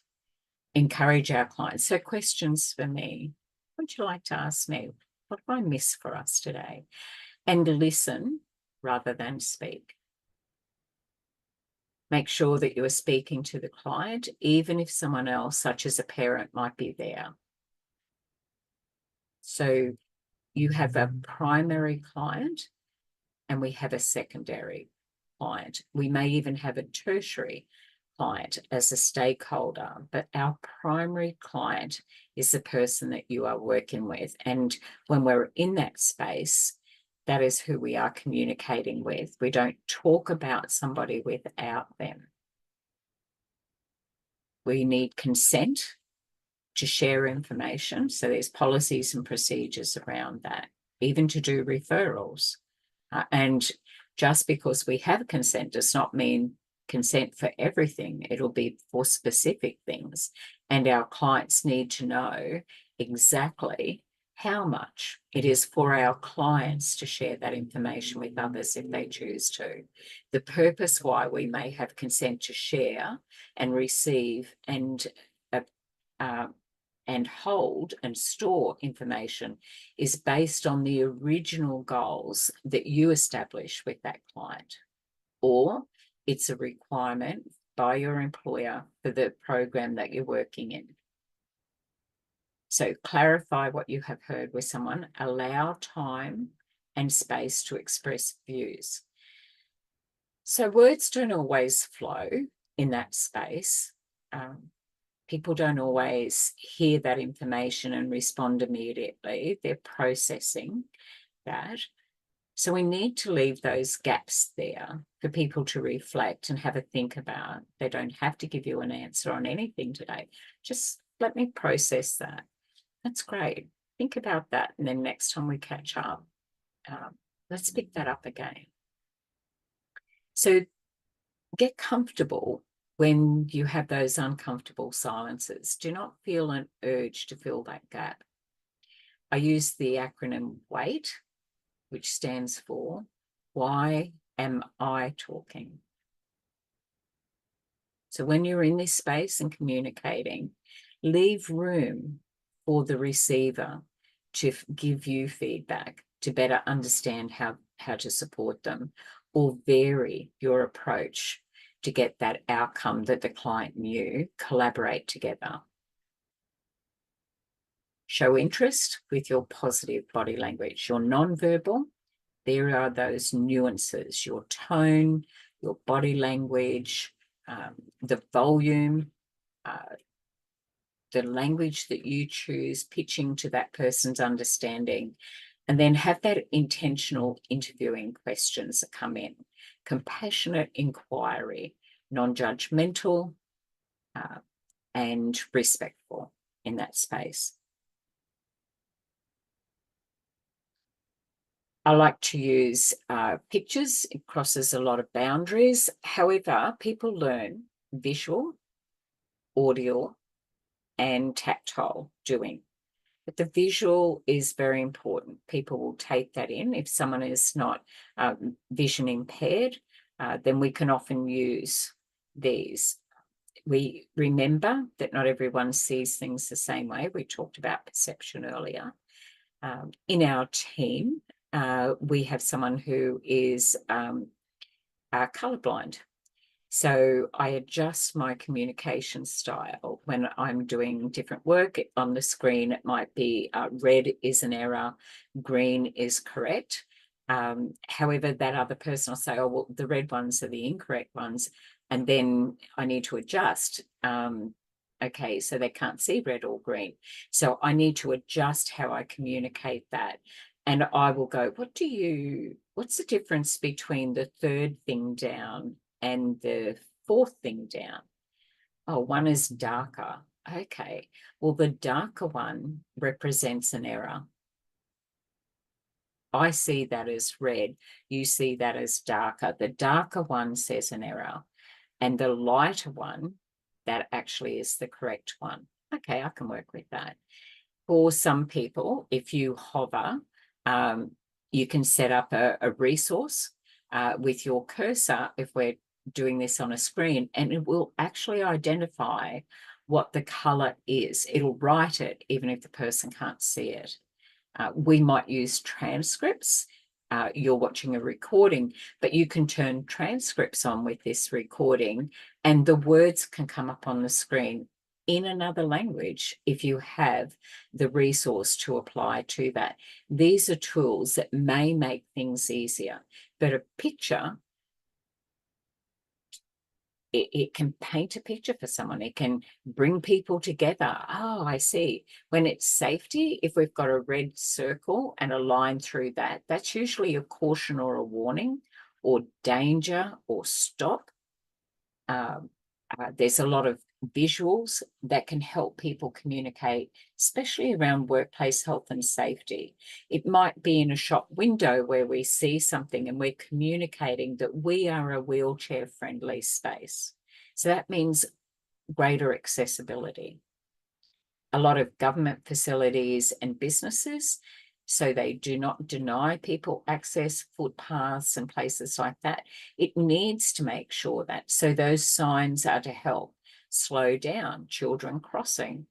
Encourage our clients. So questions for me. What would you like to ask me? What did I miss for us today? And listen rather than speak. Make sure that you are speaking to the client, even if someone else, such as a parent, might be there. So you have a primary client and we have a secondary client. We may even have a tertiary client as a stakeholder, but our primary client is the person that you are working with. And when we're in that space, that is who we are communicating with. We don't talk about somebody without them. We need consent to share information. So there's policies and procedures around that, even to do referrals. And just because we have consent does not mean consent for everything. It'll be for specific things. And our clients need to know exactly how much it is for our clients to share that information with others if they choose to. The purpose why we may have consent to share and receive and hold and store information is based on the original goals that you establish with that client, or it's a requirement by your employer for the program that you're working in. So clarify what you have heard with someone, allow time and space to express views. So words don't always flow in that space. People don't always hear that information and respond immediately. They're processing that. So we need to leave those gaps there for people to reflect and have a think about. They don't have to give you an answer on anything today. Just let me process that. That's great. Think about that. And then next time we catch up, let's pick that up again. So get comfortable when you have those uncomfortable silences. Do not feel an urge to fill that gap. I use the acronym WAIT, which stands for Why Am I Talking? So when you're in this space and communicating, leave room for the receiver to give you feedback, to better understand how to support them, or vary your approach to get that outcome that the client knew. Collaborate together. Show interest with your positive body language. Your non-verbal, there are those nuances, your tone, your body language, the volume, the language that you choose, pitching to that person's understanding, and then have that intentional interviewing questions that come in. Compassionate inquiry, non-judgmental, and respectful in that space. I like to use pictures. It crosses a lot of boundaries. However, people learn visual, audio, and tactile doing. But the visual is very important. People will take that in. If someone is not vision impaired, then we can often use these. We remember that not everyone sees things the same way. We talked about perception earlier. In our team, we have someone who is colorblind. So I adjust my communication style when I'm doing different work. On the screen, it might be red is an error, green is correct. However, that other person will say, oh, well, the red ones are the incorrect ones. And then I need to adjust. Okay, so they can't see red or green. So I need to adjust how I communicate that. And I will go, what's the difference between the third thing down and the fourth thing down? Oh, one is darker. Okay, well, the darker one represents an error. I see that as red. You see that as darker. The darker one says an error. and the lighter one, that actually is the correct one. Okay, I can work with that. For some people, if you hover, you can set up a resource with your cursor if we're doing this on a screen, and it will actually identify what the color is. It'll write it even if the person can't see it. We might use transcripts. You're watching a recording, but you can turn transcripts on with this recording, and the words can come up on the screen in another language if you have the resource to apply to that. These are tools that may make things easier, but a picture, it can paint a picture for someone. It can bring people together. Oh, I see. When it's safety, if we've got a red circle and a line through that, that's usually a caution or a warning or danger or stop. There's a lot of visuals that can help people communicate, especially around workplace health and safety. It might be in a shop window where we see something and we're communicating that we are a wheelchair-friendly space. So that means greater accessibility. A lot of government facilities and businesses, so they do not deny people access, footpaths and places like that. It needs to make sure that, so those signs are to help slow down children crossing.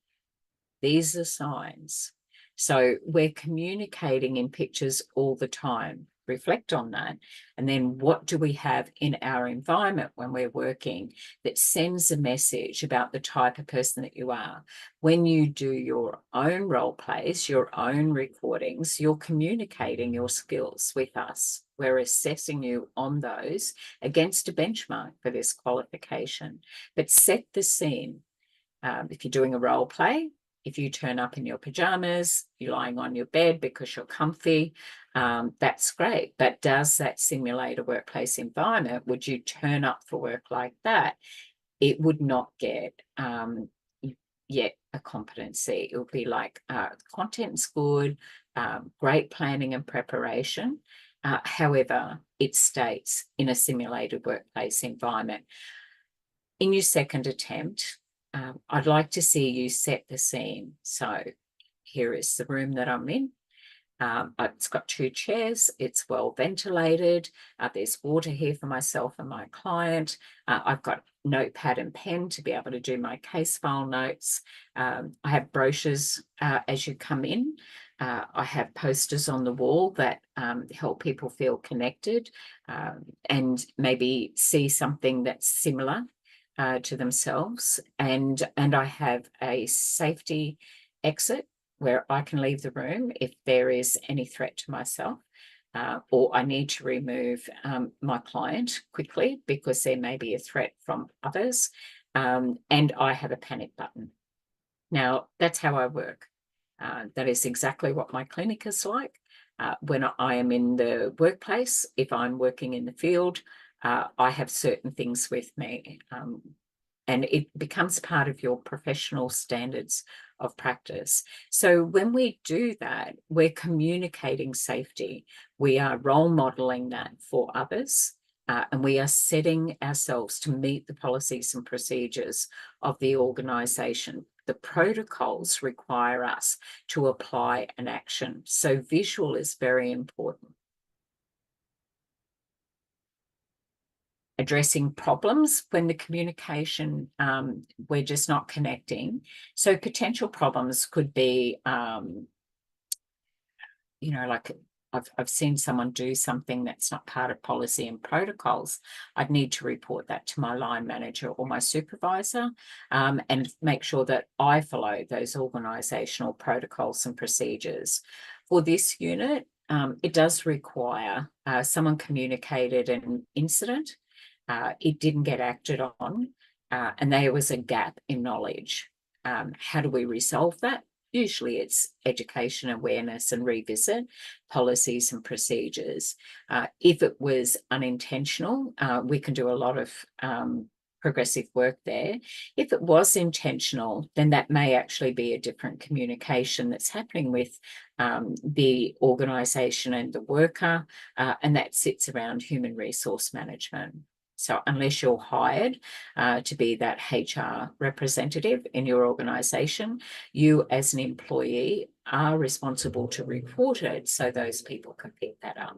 These are signs. So we're communicating in pictures all the time. Reflect on that. And then what do we have in our environment when we're working that sends a message about the type of person that you are? When you do your own role plays, your own recordings, you're communicating your skills with us. We're assessing you on those against a benchmark for this qualification. But set the scene. If you're doing a role play, if you turn up in your pajamas, you're lying on your bed because you're comfy, that's great. But does that simulate a workplace environment? Would you turn up for work like that? It would not get yet a competency. It would be like content's good, great planning and preparation. However, it states in a simulated workplace environment. In your second attempt, I'd like to see you set the scene. So here is the room that I'm in. It's got 2 chairs. It's well ventilated. There's water here for myself and my client. I've got notepad and pen to be able to do my case file notes. I have brochures as you come in. I have posters on the wall that help people feel connected and maybe see something that's similar to themselves. And I have a safety exit where I can leave the room if there is any threat to myself, or I need to remove my client quickly because there may be a threat from others, and I have a panic button. Now, that's how I work. That is exactly what my clinic is like. When I am in the workplace, if I'm working in the field, I have certain things with me. And it becomes part of your professional standards of practice. So when we do that, we're communicating safety. We are role modeling that for others, and we are setting ourselves to meet the policies and procedures of the organisation. The protocols require us to apply an action. So visual is very important. Addressing problems when the communication, we're just not connecting. So potential problems could be, like I've seen someone do something that's not part of policy and protocols. I'd need to report that to my line manager or my supervisor, and make sure that I follow those organisational protocols and procedures. For this unit, it does require someone communicated an incident. It didn't get acted on, and there was a gap in knowledge. How do we resolve that? Usually it's education, awareness, and revisit policies and procedures. If it was unintentional, we can do a lot of progressive work there. If it was intentional, then that may actually be a different communication that's happening with the organisation and the worker, and that sits around human resource management. So unless you're hired to be that HR representative in your organisation, you as an employee are responsible to report it so those people can pick that up.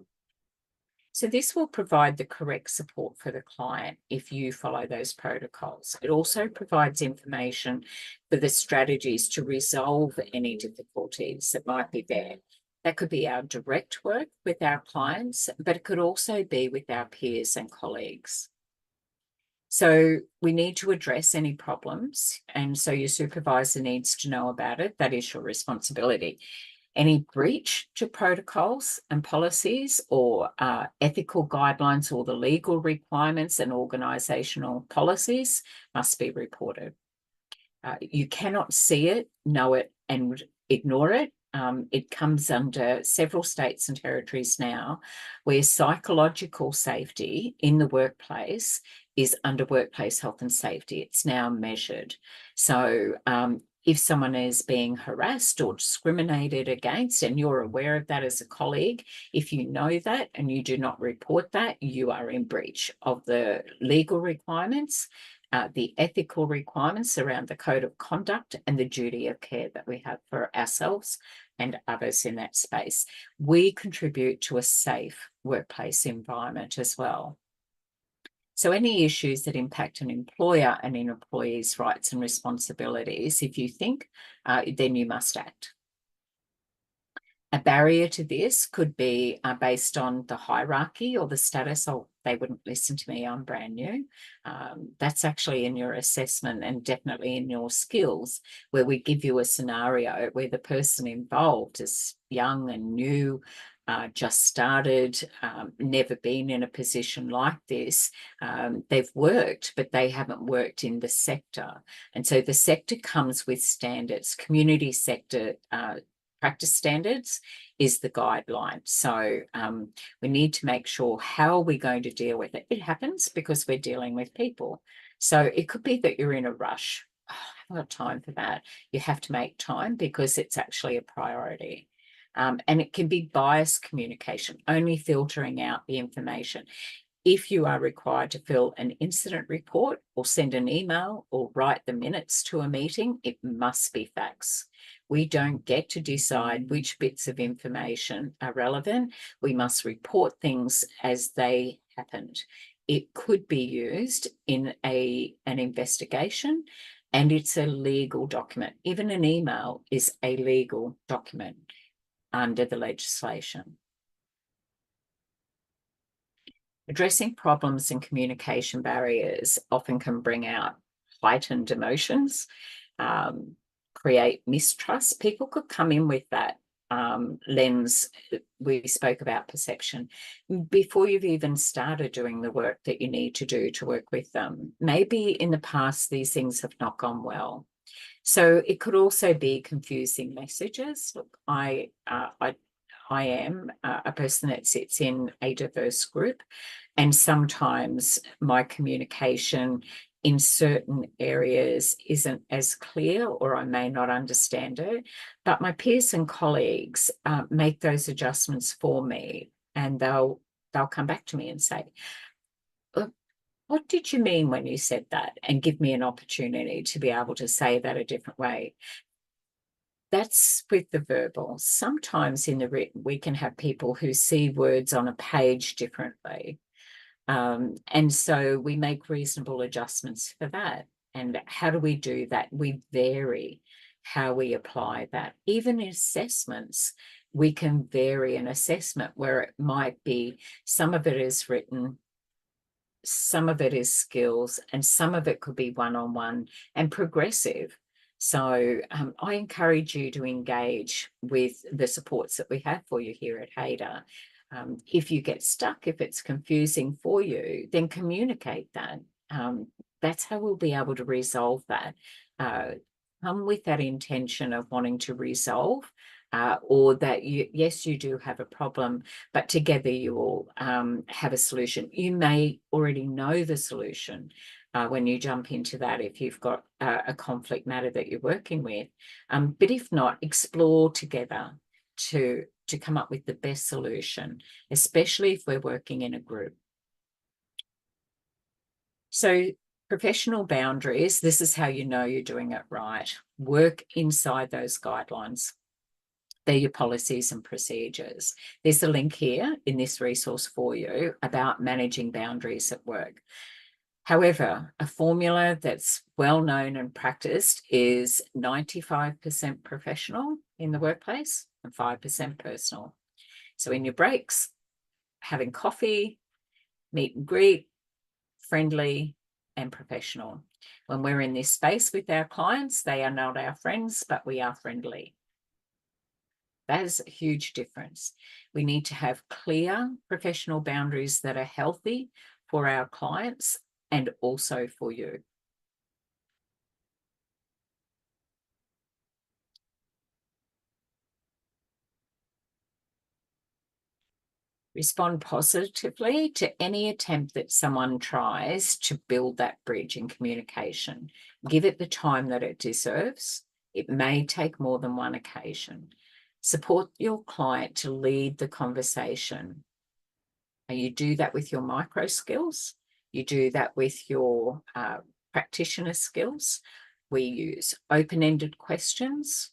So this will provide the correct support for the client if you follow those protocols. It also provides information for the strategies to resolve any difficulties that might be there. That could be our direct work with our clients, but it could also be with our peers and colleagues. So we need to address any problems, and so your supervisor needs to know about it. That is your responsibility. Any breach to protocols and policies or ethical guidelines or the legal requirements and organisational policies must be reported. You cannot see it, know it, and ignore it. It comes under several states and territories now where psychological safety in the workplace is under workplace health and safety. It's now measured. So if someone is being harassed or discriminated against, and you're aware of that as a colleague, if you know that and you do not report that, you are in breach of the legal requirements, the ethical requirements around the code of conduct, and the duty of care that we have for ourselves and others in that space. We contribute to a safe workplace environment as well. So any issues that impact an employer and an employee's rights and responsibilities, if you think, then you must act. A barrier to this could be based on the hierarchy or the status. Oh, they wouldn't listen to me, I'm brand new. That's actually in your assessment and definitely in your skills, where we give you a scenario where the person involved is young and new, just started, never been in a position like this. They've worked, but they haven't worked in the sector. And so the sector comes with standards. Community sector practice standards is the guideline. So we need to make sure how are we going to deal with it. It happens because we're dealing with people. So it could be that you're in a rush. Oh, I haven't got time for that. You have to make time because it's actually a priority. And it can be biased communication, only filtering out the information. If you are required to fill an incident report or send an email or write the minutes to a meeting, it must be facts. We don't get to decide which bits of information are relevant. We must report things as they happened. It could be used in an investigation, and it's a legal document. Even an email is a legal document under the legislation. Addressing problems and communication barriers often can bring out heightened emotions, create mistrust. People could come in with that lens. We spoke about perception before you've even started doing the work that you need to do to work with them. Maybe in the past, these things have not gone well. So it could also be confusing messages. Look, I am a person that sits in a diverse group, and sometimes my communication in certain areas isn't as clear, or I may not understand it, but my peers and colleagues make those adjustments for me, and they'll come back to me and say, what did you mean when you said that? And give me an opportunity to be able to say that a different way. That's with the verbal. Sometimes in the written, we can have people who see words on a page differently. And so we make reasonable adjustments for that. And how do we do that? We vary how we apply that. Even in assessments, we can vary an assessment where it might be some of it is written, some of it is skills, and some of it could be one-on-one and progressive. So I encourage you to engage with the supports that we have for you here at HADA. If you get stuck, if it's confusing for you, then communicate that. That's how we'll be able to resolve that. Come with that intention of wanting to resolve, or that yes, you do have a problem, but together you will have a solution. You may already know the solution when you jump into that, if you've got a conflict matter that you're working with. But if not, explore together to come up with the best solution, especially if we're working in a group. So professional boundaries, this is how you know you're doing it right. Work inside those guidelines. They're your policies and procedures. There's a link here in this resource for you about managing boundaries at work. However, a formula that's well known and practiced is 95% professional in the workplace and 5% personal. So in your breaks, having coffee, meet and greet, friendly and professional. When we're in this space with our clients, they are not our friends, but we are friendly. That is a huge difference. We need to have clear professional boundaries that are healthy for our clients and also for you. Respond positively to any attempt that someone tries to build that bridge in communication. Give it the time that it deserves. It may take more than one occasion. Support your client to lead the conversation. And you do that with your micro skills. You do that with your practitioner skills. We use open-ended questions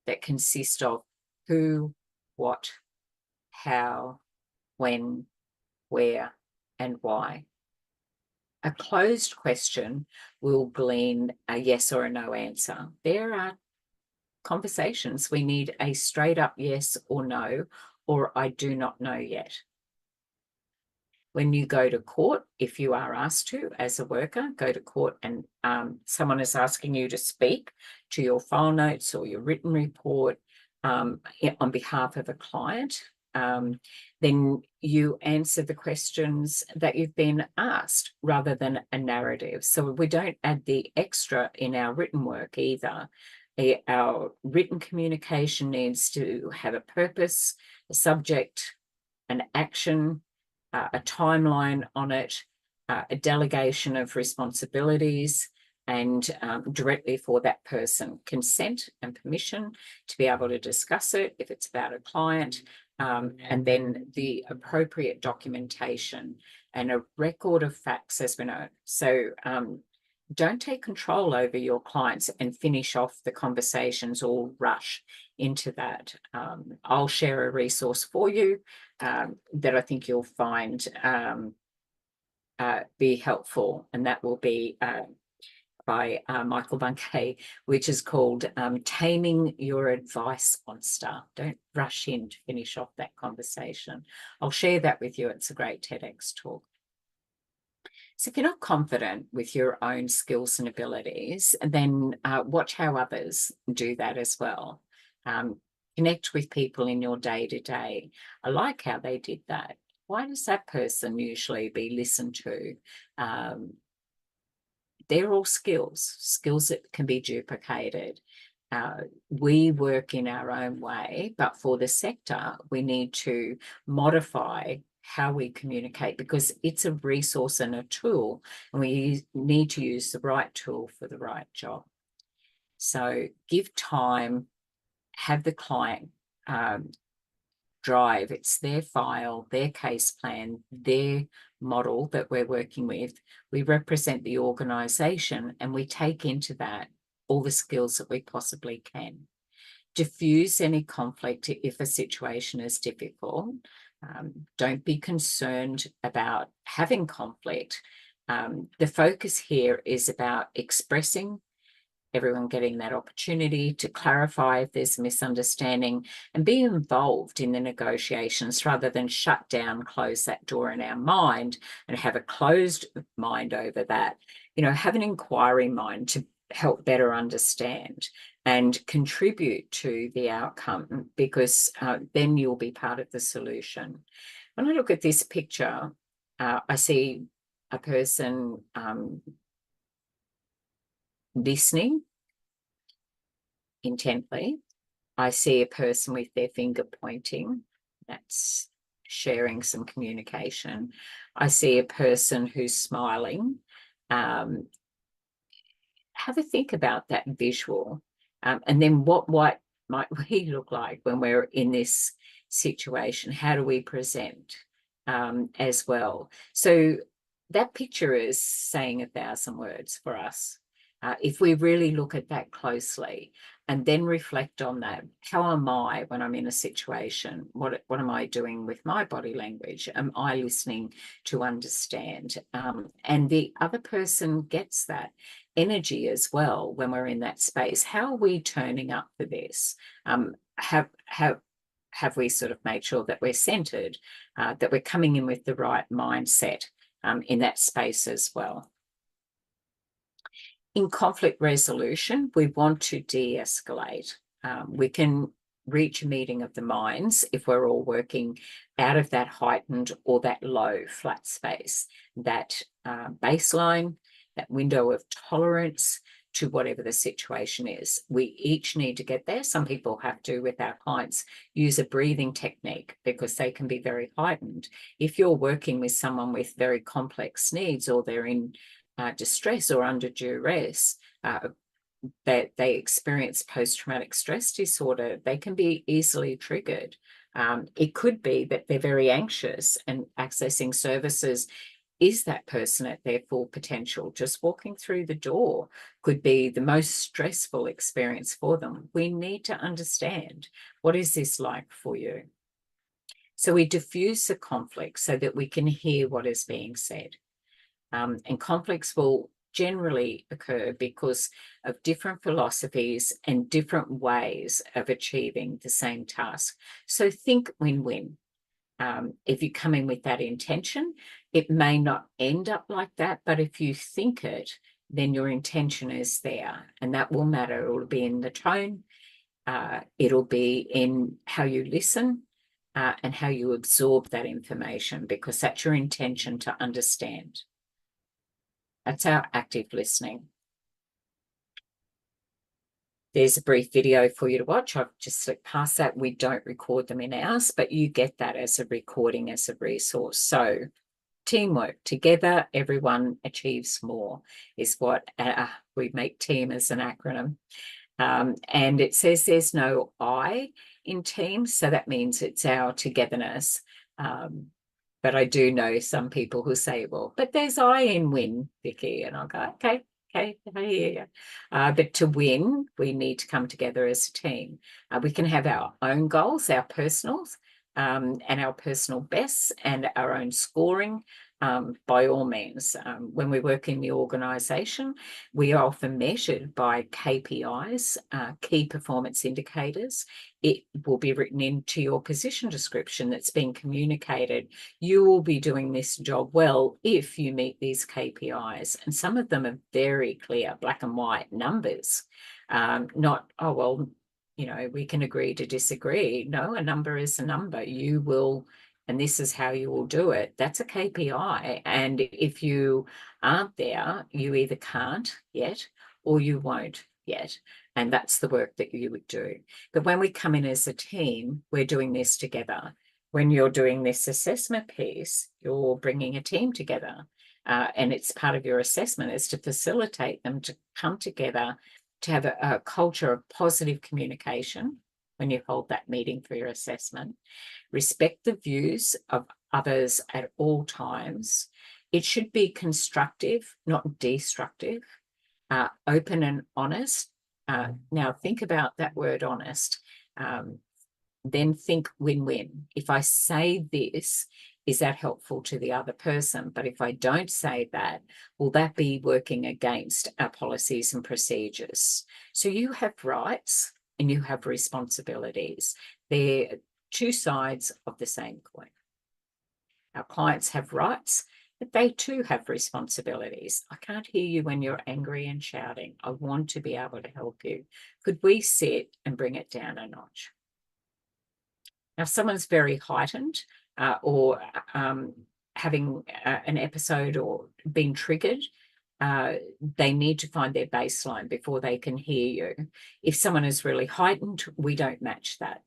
that consist of who, what, how, when, where, and why. A closed question will glean a yes or a no answer. There are conversations we need a straight up yes or no, or I do not know yet. When you go to court, if you are asked to, as a worker, go to court and someone is asking you to speak to your file notes or your written report on behalf of a client, then you answer the questions that you've been asked rather than a narrative. So we don't add the extra in our written work either. Our written communication needs to have a purpose, a subject, an action, a timeline on it, a delegation of responsibilities, and directly for that person, consent and permission to be able to discuss it if it's about a client, and then the appropriate documentation and a record of facts as we know. So don't take control over your clients and finish off the conversations or rush into that. I'll share a resource for you that I think you'll find be helpful, and that will be by Michael Bunkey, which is called Taming Your Advice Monster. Don't rush in to finish off that conversation. I'll share that with you. It's a great TEDx talk. So if you're not confident with your own skills and abilities, then watch how others do that as well. Connect with people in your day-to-day. I like how they did that. Why does that person usually be listened to? They're all skills that can be duplicated. We work in our own way, but for the sector, we need to modify how we communicate because it's a resource and a tool, and we need to use the right tool for the right job. So give time, have the client drive. It's their file, their case plan, their model that we're working with. We represent the organisation and we take into that all the skills that we possibly can. Diffuse any conflict if a situation is difficult. Don't be concerned about having conflict. The focus here is about expressing, everyone getting that opportunity to clarify if there's a misunderstanding and be involved in the negotiations rather than shut down, close that door in our mind and have a closed mind over that. Have an inquiry mind to help better understand and contribute to the outcome, because then you'll be part of the solution. When I look at this picture, I see a person listening intently. I see a person with their finger pointing. That's sharing some communication. I see a person who's smiling. Have a think about that visual. And then what might we look like when we're in this situation? How do we present as well? So that picture is saying 1,000 words for us. If we really look at that closely and then reflect on that, how am I when I'm in a situation? What am I doing with my body language? Am I listening to understand? And the other person gets that energy as well when we're in that space. How are we turning up for this? Have we sort of made sure that we're centered, that we're coming in with the right mindset in that space as well? In conflict resolution, we want to de-escalate. We can reach a meeting of the minds if we're all working out of that heightened or that low flat space, that baseline, that window of tolerance to whatever the situation is. We each need to get there. Some people have to, with our clients, use a breathing technique because they can be very heightened. If you're working with someone with very complex needs, or they're in distress or under duress, that they experience post-traumatic stress disorder, they can be easily triggered. It could be that they're very anxious, and accessing services is that person at their full potential. Just walking through the door could be the most stressful experience for them. We need to understand, what is this like for you? So we diffuse the conflict so that we can hear what is being said. And conflicts will generally occur because of different philosophies and different ways of achieving the same task. So think win-win. If you come in with that intention, it may not end up like that, but if you think it, then your intention is there, and that will matter. It will be in the tone, it'll be in how you listen, and how you absorb that information, because that's your intention to understand. That's our active listening. There's a brief video for you to watch. I've just slipped past that. We don't record them in ours, but you get that as a recording, as a resource. So teamwork, together, everyone achieves more, is what we make team as an acronym. And it says there's no I in team, so that means it's our togetherness. But I do know some people who say, well, but there's I in win, Vicky. And I'll go, okay, I hear you. But to win, we need to come together as a team. We can have our own goals, our personals, and our personal bests, and our own scoring. By all means, when we work in the organisation, we are often measured by KPIs, key performance indicators. It will be written into your position description that's being communicated. You will be doing this job well if you meet these KPIs. And some of them are very clear, black and white numbers, not, oh, well, you know, we can agree to disagree. No, a number is a number. You will, and this is how you will do it. That's a KPI. And if you aren't there, you either can't yet or you won't yet. And that's the work that you would do. But when we come in as a team, we're doing this together. When you're doing this assessment piece, you're bringing a team together. And it's part of your assessment is to facilitate them to come together, to have a culture of positive communication when you hold that meeting for your assessment. Respect the views of others at all times. It should be constructive, not destructive, open and honest. Now think about that word honest. Then think win-win. If I say this, is that helpful to the other person? But if I don't say that, will that be working against our policies and procedures? So you have rights and you have responsibilities. They're two sides of the same coin. Our clients have rights, but they too have responsibilities. I can't hear you when you're angry and shouting. I want to be able to help you. Could we sit and bring it down a notch? Now, if someone's very heightened or having an episode or being triggered, they need to find their baseline before they can hear you. If someone is really heightened, we don't match that.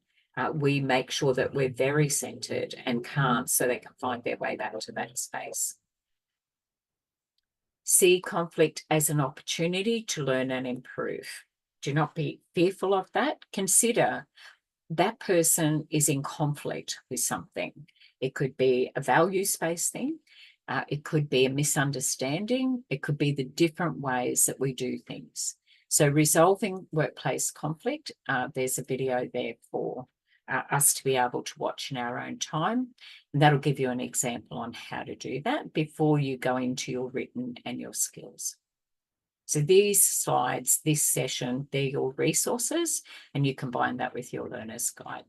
We make sure that we're very centered and calm so they can find their way back to that space. See conflict as an opportunity to learn and improve. Do not be fearful of that. Consider that person is in conflict with something. It could be a values-based thing. It could be a misunderstanding. It could be the different ways that we do things. So resolving workplace conflict, there's a video there for us to be able to watch in our own time. And that'll give you an example on how to do that before you go into your written and your skills. So these slides, this session, they're your resources, and you combine that with your learner's guide.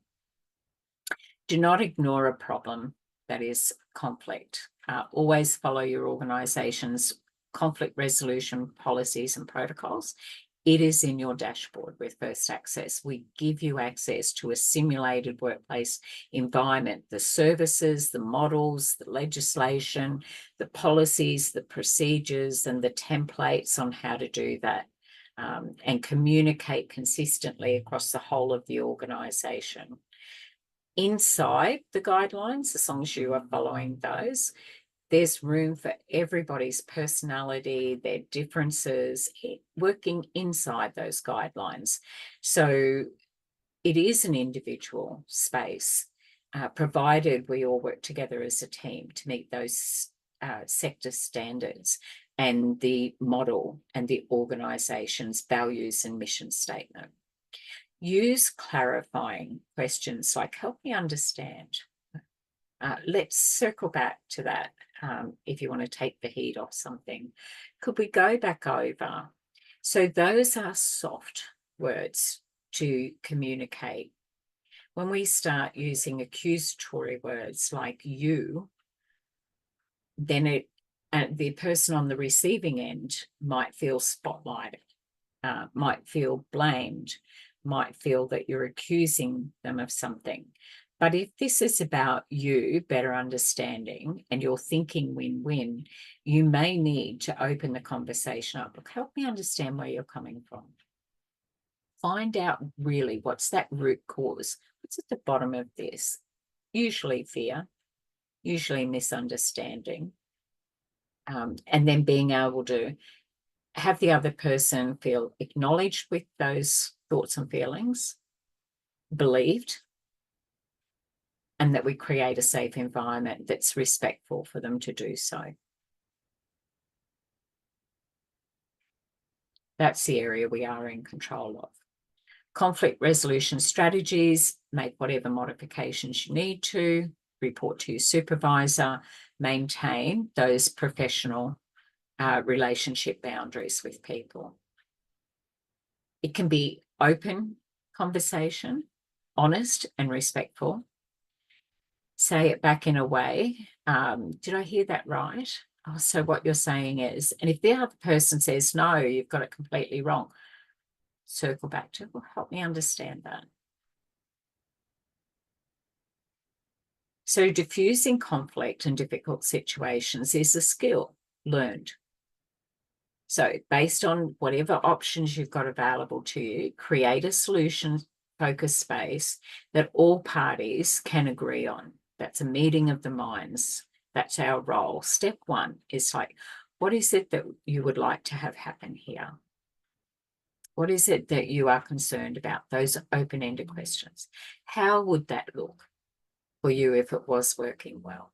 Do not ignore a problem that is conflict. Always follow your organisation's conflict resolution policies and protocols. It is in your dashboard with First Access. We give you access to a simulated workplace environment, the services, the models, the legislation, the policies, the procedures, and the templates on how to do that, and communicate consistently across the whole of the organisation. Inside the guidelines, as long as you are following those, there's room for everybody's personality, their differences, working inside those guidelines. So it is an individual space, provided we all work together as a team to meet those sector standards and the model and the organisation's values and mission statement. Use clarifying questions like, help me understand. Let's circle back to that if you want to take the heat off something. Could we go back over? So those are soft words to communicate. When we start using accusatory words like you, then the person on the receiving end might feel spotlighted, might feel blamed, might feel that you're accusing them of something. But if this is about you better understanding and you're thinking win-win, you may need to open the conversation up. Look, help me understand where you're coming from. Find out really what's that root cause. What's at the bottom of this? Usually fear, usually misunderstanding. And then being able to have the other person feel acknowledged with those thoughts and feelings, believed, and that we create a safe environment that's respectful for them to do so. That's the area we are in control of. Conflict resolution strategies, make whatever modifications you need to, report to your supervisor, maintain those professional relationship boundaries with people. It can be open conversation, honest and respectful. Say it back in a way. Did I hear that right? Oh, so what you're saying is, and if the other person says, no, you've got it completely wrong, circle back to, well, help me understand that. So diffusing conflict and difficult situations is a skill learned. So based on whatever options you've got available to you, create a solution-focused space that all parties can agree on. That's a meeting of the minds. That's our role. Step one is like, what is it that you would like to have happen here? What is it that you are concerned about? Those open-ended questions. How would that look for you if it was working well?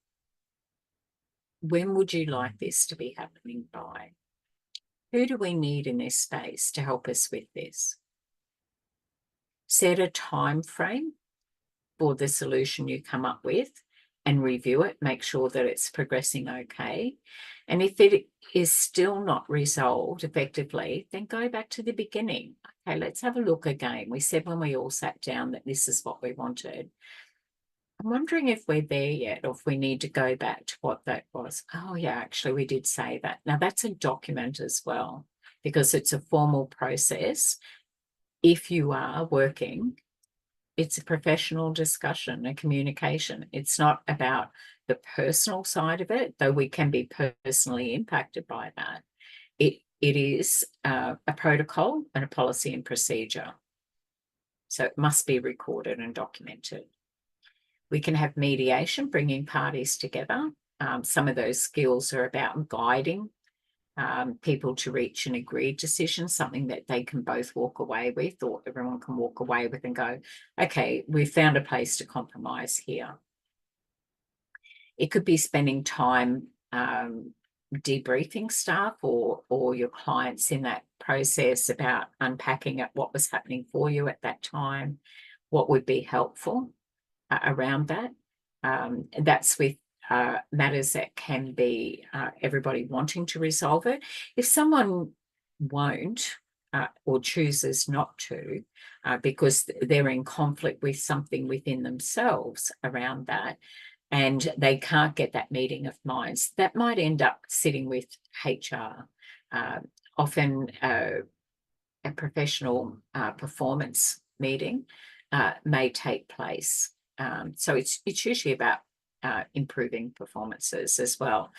When would you like this to be happening by? Who do we need in this space to help us with this? Set a time frame for the solution you come up with and review it. Make sure that it's progressing okay. And if it is still not resolved effectively, then go back to the beginning. Okay, let's have a look again. We said when we all sat down that this is what we wanted. I'm wondering if we're there yet, or if we need to go back to what that was. Oh yeah, actually we did say that. Now that's a document as well, because it's a formal process. If you are working, it's a professional discussion, a communication. It's not about the personal side of it, though we can be personally impacted by that. It is a protocol and a policy and procedure. So it must be recorded and documented. We can have mediation, bringing parties together. Some of those skills are about guiding people to reach an agreed decision, something that they can both walk away with, or everyone can walk away with and go, okay, we've found a place to compromise here. It could be spending time debriefing staff or your clients in that process about unpacking at what was happening for you at that time, what would be helpful around that. That's with matters that can be everybody wanting to resolve it. If someone won't or chooses not to because they're in conflict with something within themselves around that, and they can't get that meeting of minds, that might end up sitting with HR. Often a professional performance meeting may take place. So it's usually about improving performances as well,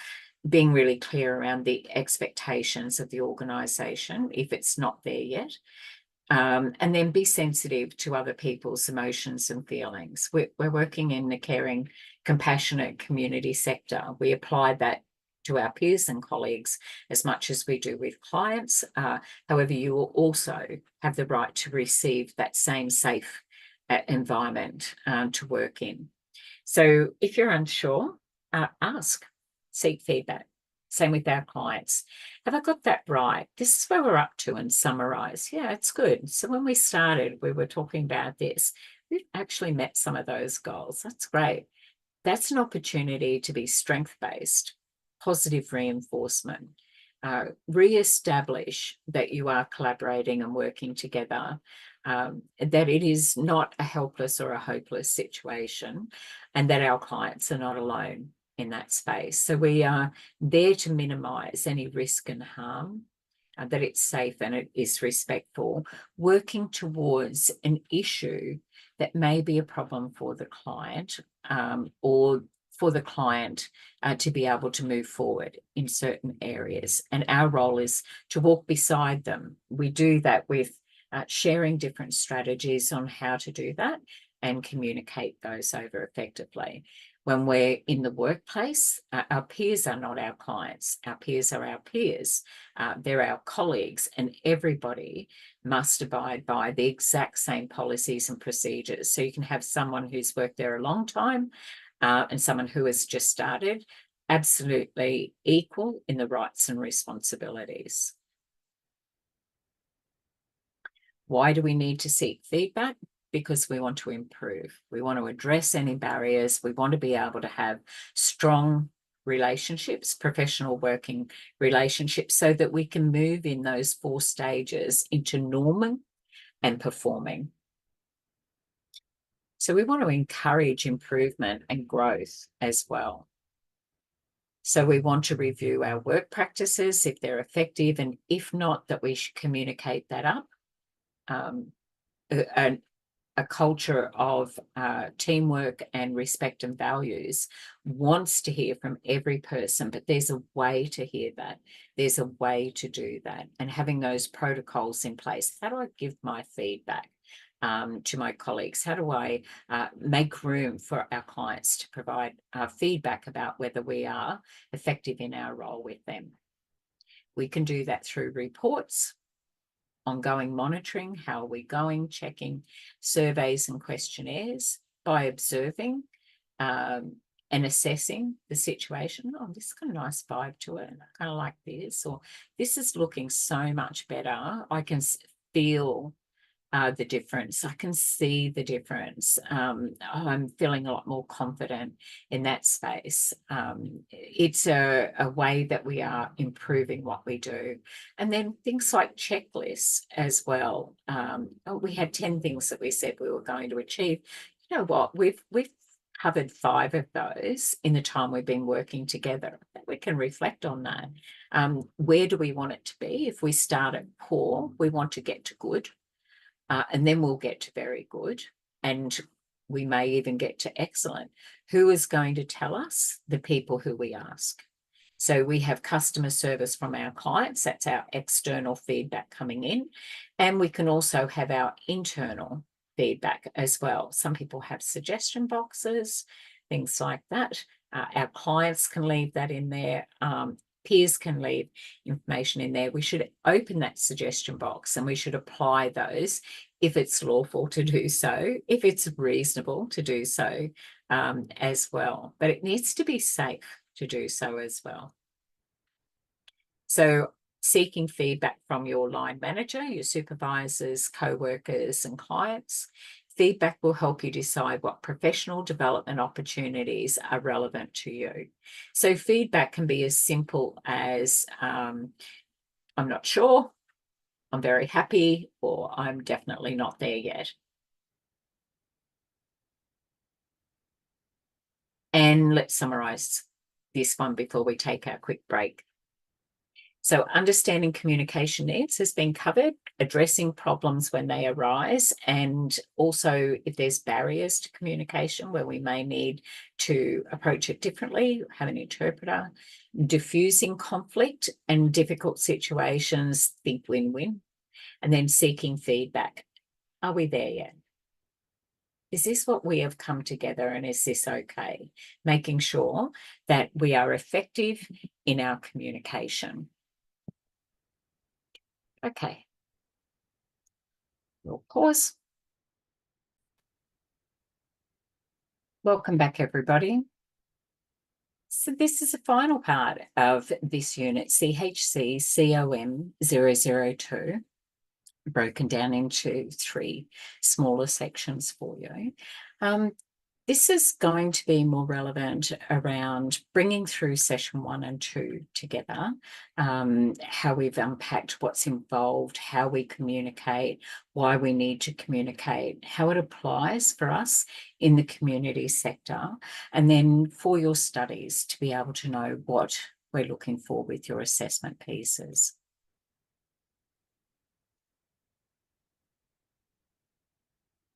being really clear around the expectations of the organisation if it's not there yet. And then be sensitive to other people's emotions and feelings. We're working in the caring, compassionate community sector. We apply that to our peers and colleagues as much as we do with clients. However, you will also have the right to receive that same safe environment to work in. So if you're unsure, ask, seek feedback. Same with our clients. Have I got that right? This is where we're up to, and summarize. Yeah, it's good. So when we started, we were talking about this. We've actually met some of those goals. That's great. That's an opportunity to be strength-based, positive reinforcement, re-establish that you are collaborating and working together, that it is not a helpless or a hopeless situation, and that our clients are not alone in that space. So we are there to minimize any risk and harm, that it's safe and it is respectful, working towards an issue that may be a problem for the client, or for the client to be able to move forward in certain areas. And our role is to walk beside them. We do that with sharing different strategies on how to do that and communicate those over effectively. When we're in the workplace, our peers are not our clients. Our peers are our peers. They're our colleagues, and everybody must abide by the exact same policies and procedures. So you can have someone who's worked there a long time and someone who has just started, absolutely equal in the rights and responsibilities. Why do we need to seek feedback? Because we want to improve. We want to address any barriers. We want to be able to have strong relationships, professional working relationships, so that we can move in those 4 stages into norming and performing. So we want to encourage improvement and growth as well. So we want to review our work practices if they're effective, and if not, that we should communicate that up. A culture of teamwork and respect and values wants to hear from every person, but there's a way to hear that. There's a way to do that. And having those protocols in place. How do I give my feedback to my colleagues? How do I make room for our clients to provide feedback about whether we are effective in our role with them? We can do that through reports, ongoing monitoring, how are we going, checking surveys and questionnaires, by observing and assessing the situation. Oh, this has got a nice vibe to it. I kind of like this, or this is looking so much better. I can feel the difference. I can see the difference. I'm feeling a lot more confident in that space. It's a way that we are improving what we do. And then things like checklists as well. We had 10 things that we said we were going to achieve. You know what? We've covered 5 of those in the time we've been working together. We can reflect on that. Where do we want it to be? If we start at poor, we want to get to good. And then we'll get to very good, and we may even get to excellent. Who is going to tell us? The people who we ask. So we have customer service from our clients. That's our external feedback coming in. And we can also have our internal feedback as well. Some people have suggestion boxes, things like that. Our clients can leave that in there. Peers can leave information in there. We should open that suggestion box and we should apply those if it's lawful to do so, if it's reasonable to do so as well. But it needs to be safe. to do so as well. So seeking feedback from your line manager, your supervisors, co-workers and clients. Feedback will help you decide what professional development opportunities are relevant to you. So feedback can be as simple as I'm not sure, I'm very happy, or I'm definitely not there yet. And let's summarize this one before we take our quick break. So understanding communication needs has been covered, addressing problems when they arise, and also if there's barriers to communication where we may need to approach it differently, have an interpreter, diffusing conflict and difficult situations, think win-win, and then seeking feedback. Are we there yet? Is this what we have come together, and is this okay? Making sure that we are effective in our communication. Okay. We'll pause. Welcome back, everybody. So this is the final part of this unit, CHCCOM002, broken down into 3 smaller sections for you. This is going to be more relevant around bringing through session 1 and 2 together, how we've unpacked what's involved, how we communicate, why we need to communicate, how it applies for us in the community sector, and then for your studies to be able to know what we're looking for with your assessment pieces.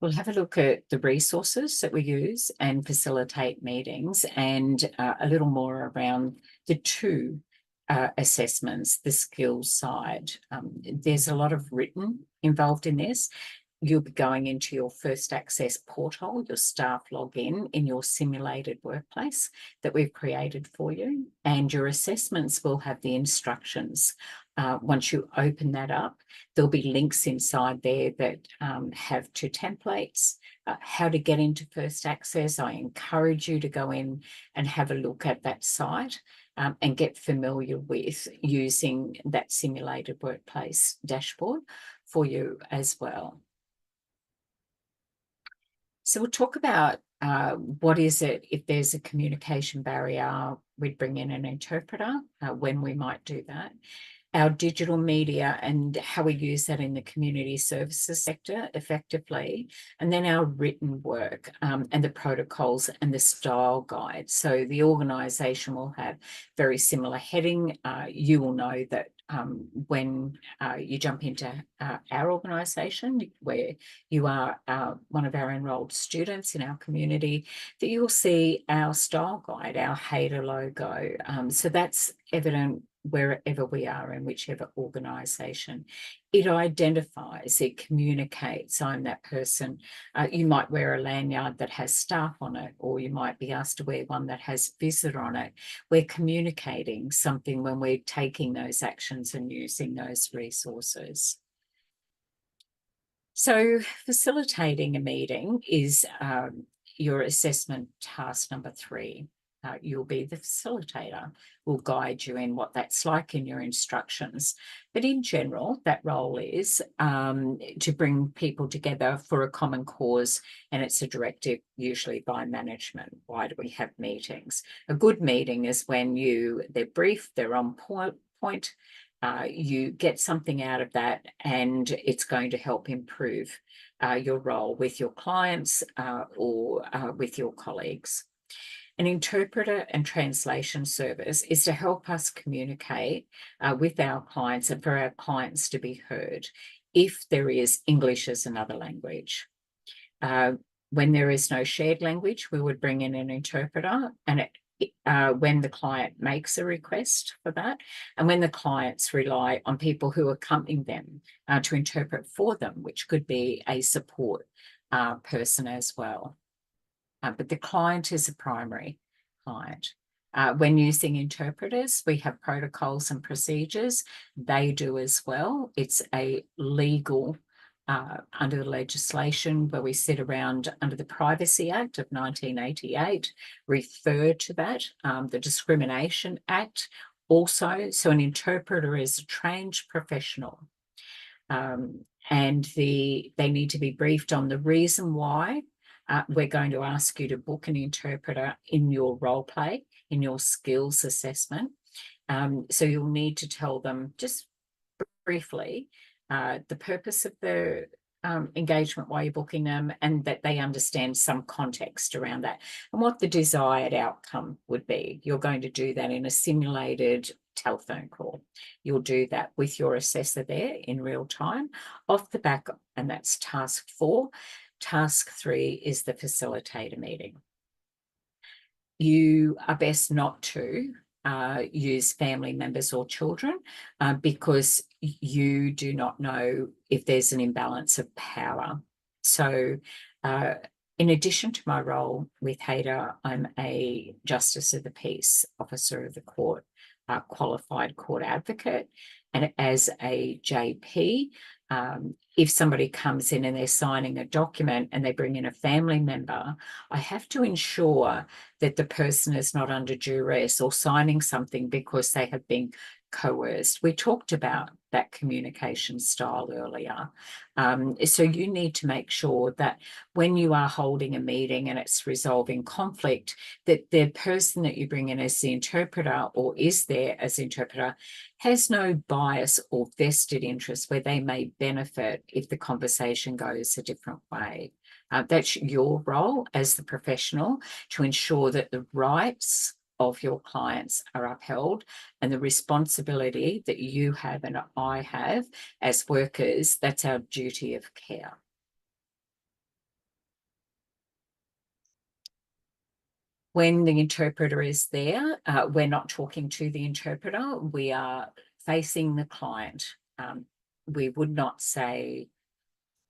We'll have a look at the resources that we use and facilitate meetings, and a little more around the 2 assessments, the skills side. There's a lot of written involved in this. You'll be going into your First Access portal, your staff login in your simulated workplace that we've created for you, and your assessments will have the instructions. Once you open that up, there'll be links inside there that have 2 templates, how to get into First Access. I encourage you to go in and have a look at that site and get familiar with using that simulated workplace dashboard for you as well. So we'll talk about what is it if there's a communication barrier, we'd bring in an interpreter, when we might do that. Our digital media and how we use that in the community services sector effectively, and then our written work and the protocols and the style guide. So the organisation will have very similar heading. You will know that when you jump into our organisation, where you are one of our enrolled students in our community, that you'll see our style guide, our Hader logo. So that's evident wherever we are in whichever organisation. It identifies, it communicates, I'm that person. You might wear a lanyard that has staff on it, or you might be asked to wear one that has visitor on it. We're communicating something when we're taking those actions and using those resources. So facilitating a meeting is your assessment task number 3. You'll be the facilitator. We'll guide you in what that's like in your instructions. But in general, that role is to bring people together for a common cause, and it's a directive usually by management. Why do we have meetings? A good meeting is when they're brief, they're on point, you get something out of that, and it's going to help improve your role with your clients or with your colleagues. An interpreter and translation service is to help us communicate with our clients and for our clients to be heard if there is English as another language. When there is no shared language, we would bring in an interpreter, and when the client makes a request for that, and when the clients rely on people who accompany them to interpret for them, which could be a support person as well. But the client is a primary client. When using interpreters, we have protocols and procedures. They do as well. It's a legal under the legislation where we sit around under the Privacy Act of 1988, refer to that, the Discrimination Act also. So an interpreter is a trained professional, and they need to be briefed on the reason why we're going to ask you to book an interpreter in your role play, in your skills assessment. So you'll need to tell them just briefly the purpose of the engagement, why you're booking them, and that they understand some context around that and what the desired outcome would be. You're going to do that in a simulated telephone call. You'll do that with your assessor there in real time off the back, and that's task 4. Task 3 is the facilitator meeting. You are best not to use family members or children because you do not know if there's an imbalance of power. So in addition to my role with HADA, I'm a Justice of the Peace, Officer of the Court, qualified court advocate, and as a JP, if somebody comes in and they're signing a document and they bring in a family member, I have to ensure that the person is not under duress or signing something because they have been coerced. We talked about that communication style earlier. So you need to make sure that when you are holding a meeting and it's resolving conflict, that the person that you bring in as the interpreter or is there as interpreter has no bias or vested interest where they may benefit if the conversation goes a different way. That's your role as the professional to ensure that the rights of your clients are upheld and the responsibility that you have and I have as workers, that's our duty of care. When the interpreter is there, we're not talking to the interpreter, we are facing the client. We would not say,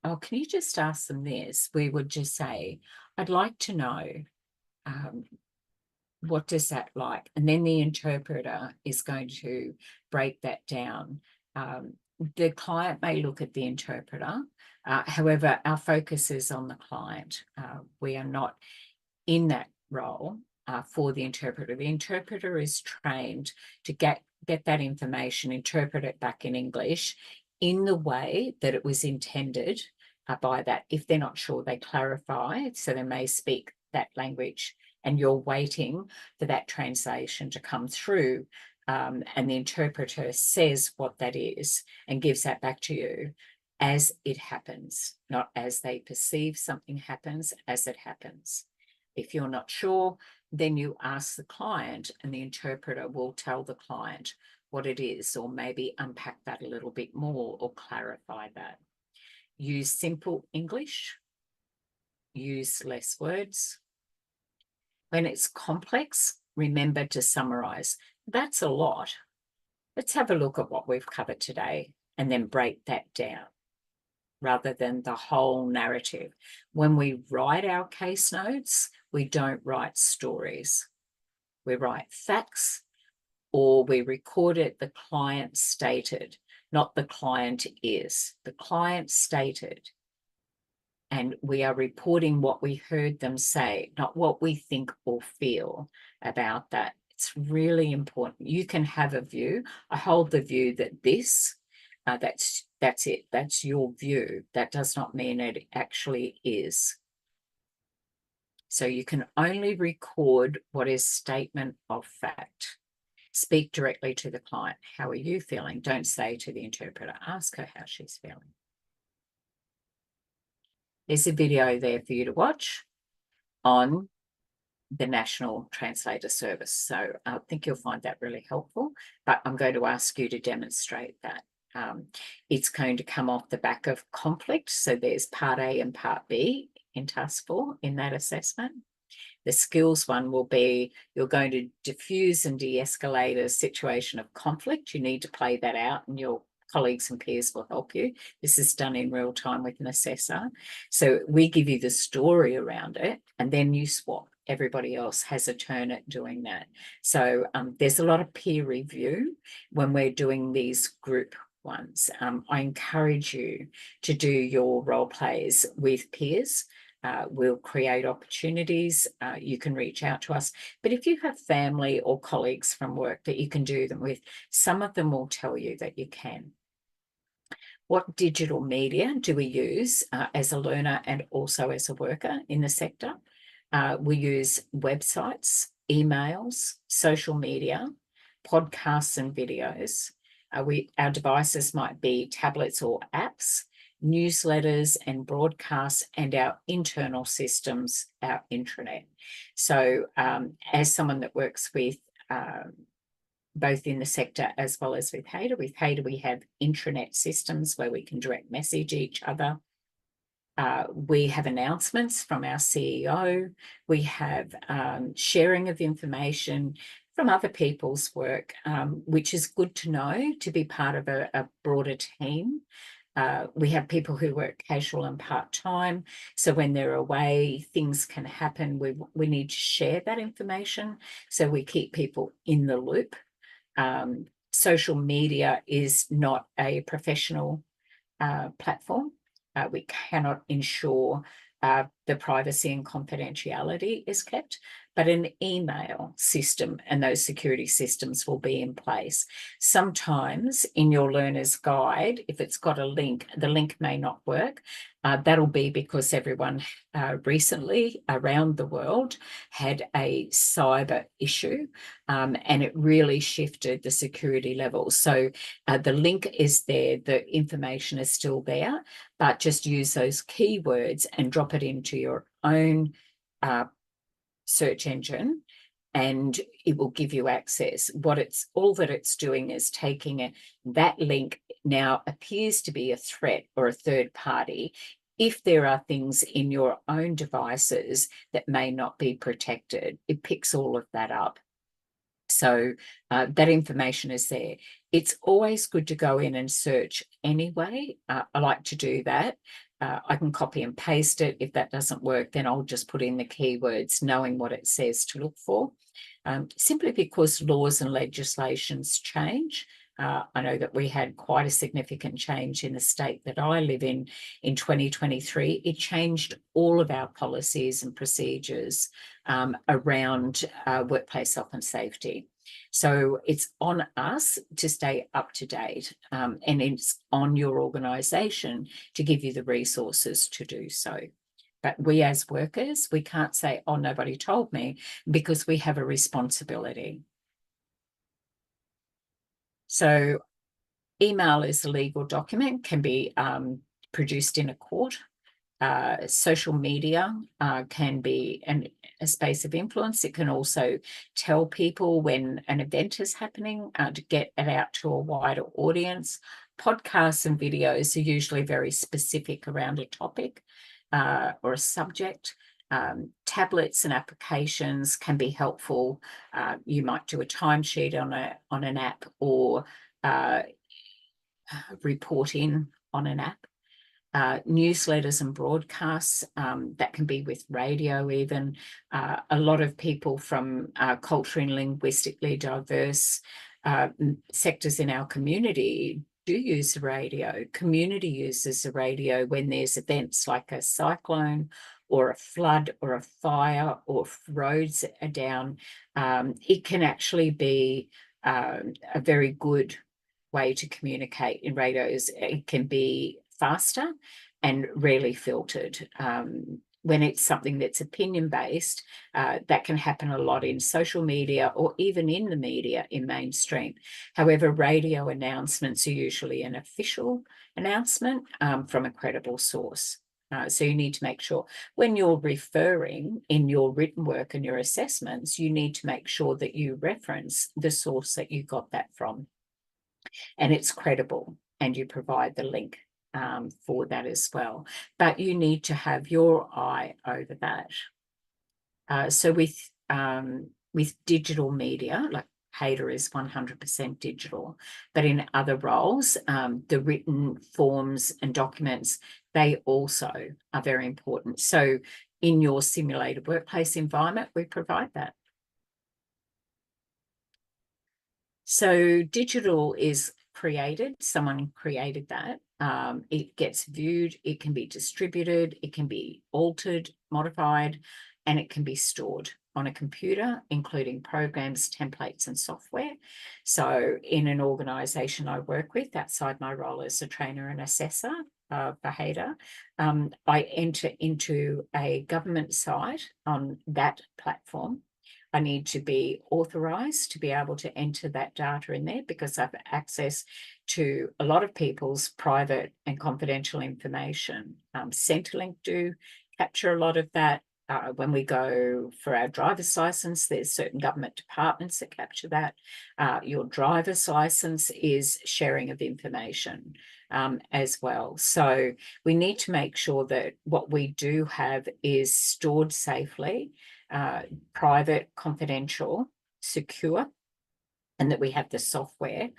oh, can you just ask them this? We would just say, I'd like to know, what does that like? And then the interpreter is going to break that down. The client may look at the interpreter. However, our focus is on the client. We are not in that role for the interpreter. The interpreter is trained to get that information, interpret it back in English in the way that it was intended by that. If they're not sure, they clarify. So they may speak that language and you're waiting for that translation to come through. And the interpreter says what that is and gives that back to you as it happens, not as they perceive something happens, as it happens. If you're not sure, then you ask the client and the interpreter will tell the client what it is, or maybe unpack that a little bit more or clarify that. Use simple English, use less words. When it's complex, remember to summarize. That's a lot. Let's have a look at what we've covered today and then break that down rather than the whole narrative. When we write our case notes, we don't write stories. We write facts, or we record it the client stated, not the client is. The client stated. And we are reporting what we heard them say, not what we think or feel about that. It's really important. You can have a view. I hold the view that this, that's it. That's your view. That does not mean it actually is. So you can only record what is statement of fact. Speak directly to the client. How are you feeling? Don't say to the interpreter. Ask her how she's feeling. There's a video there for you to watch on the National Translator Service. So I think you'll find that really helpful, but I'm going to ask you to demonstrate that. It's going to come off the back of conflict. So there's part A and part B in task 4 in that assessment. The skills one will be you're going to diffuse and de-escalate a situation of conflict. You need to play that out and your colleagues and peers will help you. This is done in real time with an assessor. So we give you the story around it and then you swap. Everybody else has a turn at doing that. So there's a lot of peer review when we're doing these group ones. I encourage you to do your role plays with peers. We'll create opportunities. You can reach out to us. But if you have family or colleagues from work that you can do them with, some of them will tell you that you can. What digital media do we use as a learner and also as a worker in the sector? We use websites, emails, social media, podcasts and videos. Our devices might be tablets or apps, newsletters and broadcasts, and our internal systems, our intranet. So as someone that works with both in the sector as well as with Hader we have intranet systems where we can direct message each other. We have announcements from our CEO. We have sharing of information from other people's work, which is good to know to be part of a broader team. We have people who work casual and part-time. So when they're away, things can happen. We need to share that information. So we keep people in the loop. Social media is not a professional platform. We cannot ensure the privacy and confidentiality is kept, but an email system and those security systems will be in place. Sometimes in your learner's guide, if it's got a link, the link may not work. That'll be because everyone recently around the world had a cyber issue, and it really shifted the security levels. So the link is there, the information is still there, but just use those keywords and drop it into your own search engine and it will give you access. All that it's doing is taking it, that link now appears to be a threat or a third party if there are things in your own devices that may not be protected. It picks all of that up. So that information is there. It's always good to go in and search anyway. I like to do that. I can copy and paste it. If that doesn't work, then I'll just put in the keywords, knowing what it says to look for. Simply because laws and legislations change. I know that we had quite a significant change in the state that I live in 2023. It changed all of our policies and procedures around workplace health and safety. So it's on us to stay up to date, and it's on your organisation to give you the resources to do so. But we as workers, we can't say, oh, nobody told me, because we have a responsibility. So email is a legal document, can be produced in a court. Social media can be a space of influence. It can also tell people when an event is happening to get it out to a wider audience. Podcasts and videos are usually very specific around a topic or a subject. Tablets and applications can be helpful. You might do a timesheet on an app or reporting on an app. Newsletters and broadcasts, that can be with radio even. A lot of people from culturally and linguistically diverse sectors in our community do use the radio. Community uses the radio when there's events like a cyclone or a flood or a fire or roads are down. It can actually be a very good way to communicate in radios. It can be faster and rarely filtered. When it's something that's opinion-based, that can happen a lot in social media or even in the media in mainstream. However, radio announcements are usually an official announcement from a credible source. So you need to make sure when you're referring in your written work and your assessments, you need to make sure that you reference the source that you got that from. And it's credible, and you provide the link for that as well. But you need to have your eye over that. So with digital media, like Hader is 100% digital, but in other roles, the written forms and documents, they also are very important. So in your simulated workplace environment, we provide that. So digital is created. Someone created that. It gets viewed, it can be distributed, it can be altered, modified, and it can be stored on a computer, including programs, templates, and software. So in an organisation I work with, outside my role as a trainer and assessor for HADA, I enter into a government site on that platform. I need to be authorised to be able to enter that data in there because I have access to a lot of people's private and confidential information. Centrelink do capture a lot of that. When we go for our driver's license, there's certain government departments that capture that. Your driver's license is sharing of information as well. So we need to make sure that what we do have is stored safely, private, confidential, secure, and that we have the software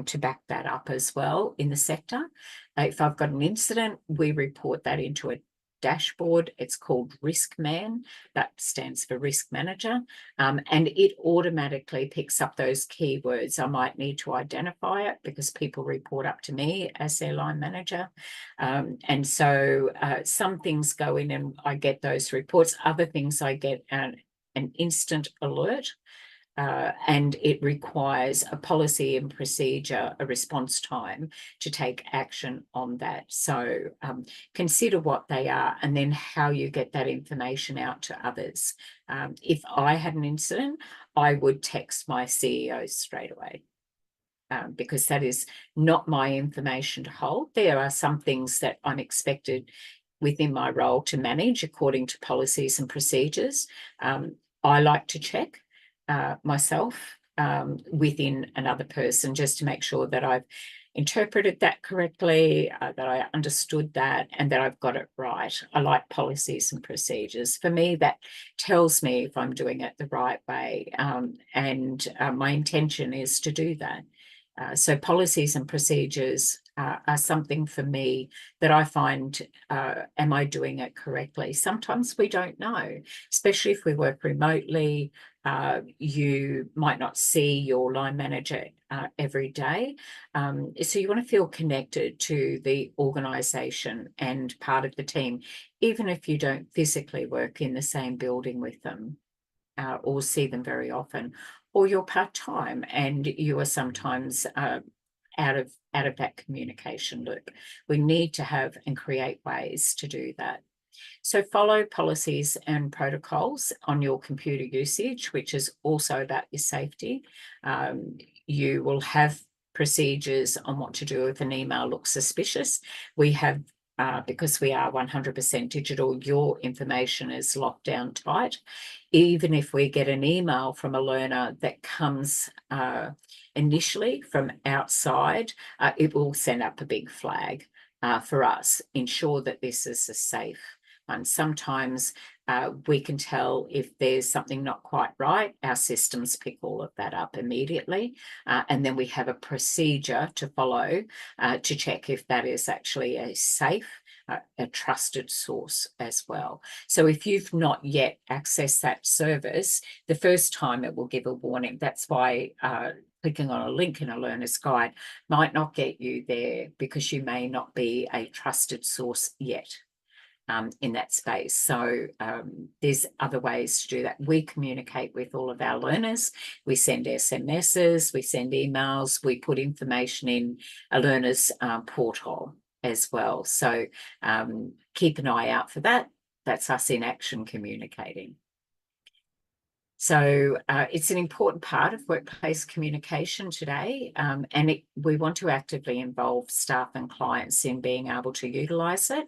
to back that up as well in the sector. If I've got an incident, we report that into a dashboard. It's called Riskman. That stands for Risk Manager. And it automatically picks up those keywords. I might need to identify it because people report up to me as their line manager. And so some things go in and I get those reports. Other things I get an instant alert. And it requires a policy and procedure, a response time to take action on that. So consider what they are and then how you get that information out to others. If I had an incident, I would text my CEO straight away. Because that is not my information to hold. There are some things that I'm expected within my role to manage according to policies and procedures. I like to check myself within another person just to make sure that I've interpreted that correctly, that I understood that, and that I've got it right. I like policies and procedures. For me, that tells me if I'm doing it the right way, and my intention is to do that. So policies and procedures are something for me that I find, am I doing it correctly? Sometimes we don't know, especially if we work remotely. You might not see your line manager every day. So you want to feel connected to the organisation and part of the team, even if you don't physically work in the same building with them. Or see them very often, or you're part-time and you are sometimes out of that communication loop. We need to have and create ways to do that. So follow policies and protocols on your computer usage, which is also about your safety. You will have procedures on what to do if an email looks suspicious. We have because we are 100% digital, your information is locked down tight. Even if we get an email from a learner that comes initially from outside, it will send up a big flag for us. Ensure that this is a safe one. Sometimes we can tell if there's something not quite right. Our systems pick all of that up immediately. And then we have a procedure to follow to check if that is actually a safe, a trusted source as well. So if you've not yet accessed that service, the first time it will give a warning. That's why clicking on a link in a learner's guide might not get you there, because you may not be a trusted source yet. In that space. So there's other ways to do that. We communicate with all of our learners. We send SMSs, we send emails, we put information in a learner's portal as well. So keep an eye out for that. That's us in action communicating. So it's an important part of workplace communication today, and we want to actively involve staff and clients in being able to utilise it.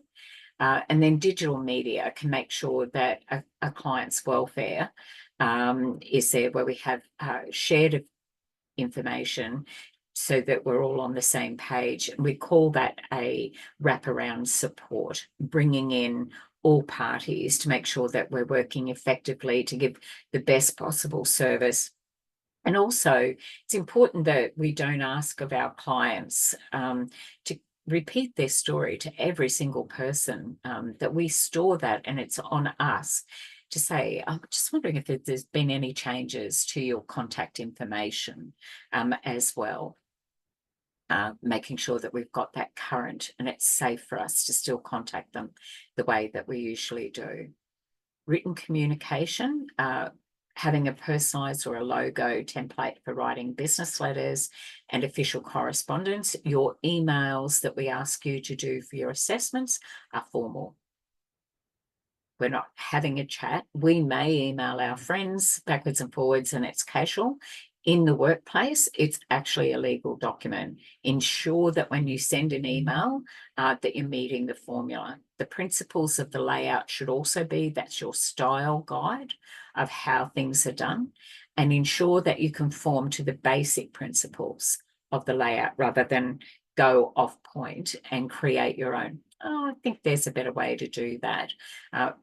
And then digital media can make sure that a client's welfare is there, where we have shared information so that we're all on the same page. We call that a wraparound support, bringing in all parties to make sure that we're working effectively to give the best possible service. And also, it's important that we don't ask of our clients to repeat their story to every single person, that we store that, and it's on us to say, I'm just wondering if there's been any changes to your contact information as well. making sure that we've got that current and it's safe for us to still contact them the way that we usually do. Written communication, having a personalised or a logo template for writing business letters and official correspondence. Your emails that we ask you to do for your assessments are formal. We're not having a chat. We may email our friends backwards and forwards and it's casual. In the workplace, it's actually a legal document. Ensure that when you send an email, that you're meeting the formula. The principles of the layout should also be, that's your style guide of how things are done, and ensure that you conform to the basic principles of the layout rather than go off point and create your own. Oh, I think there's a better way to do that.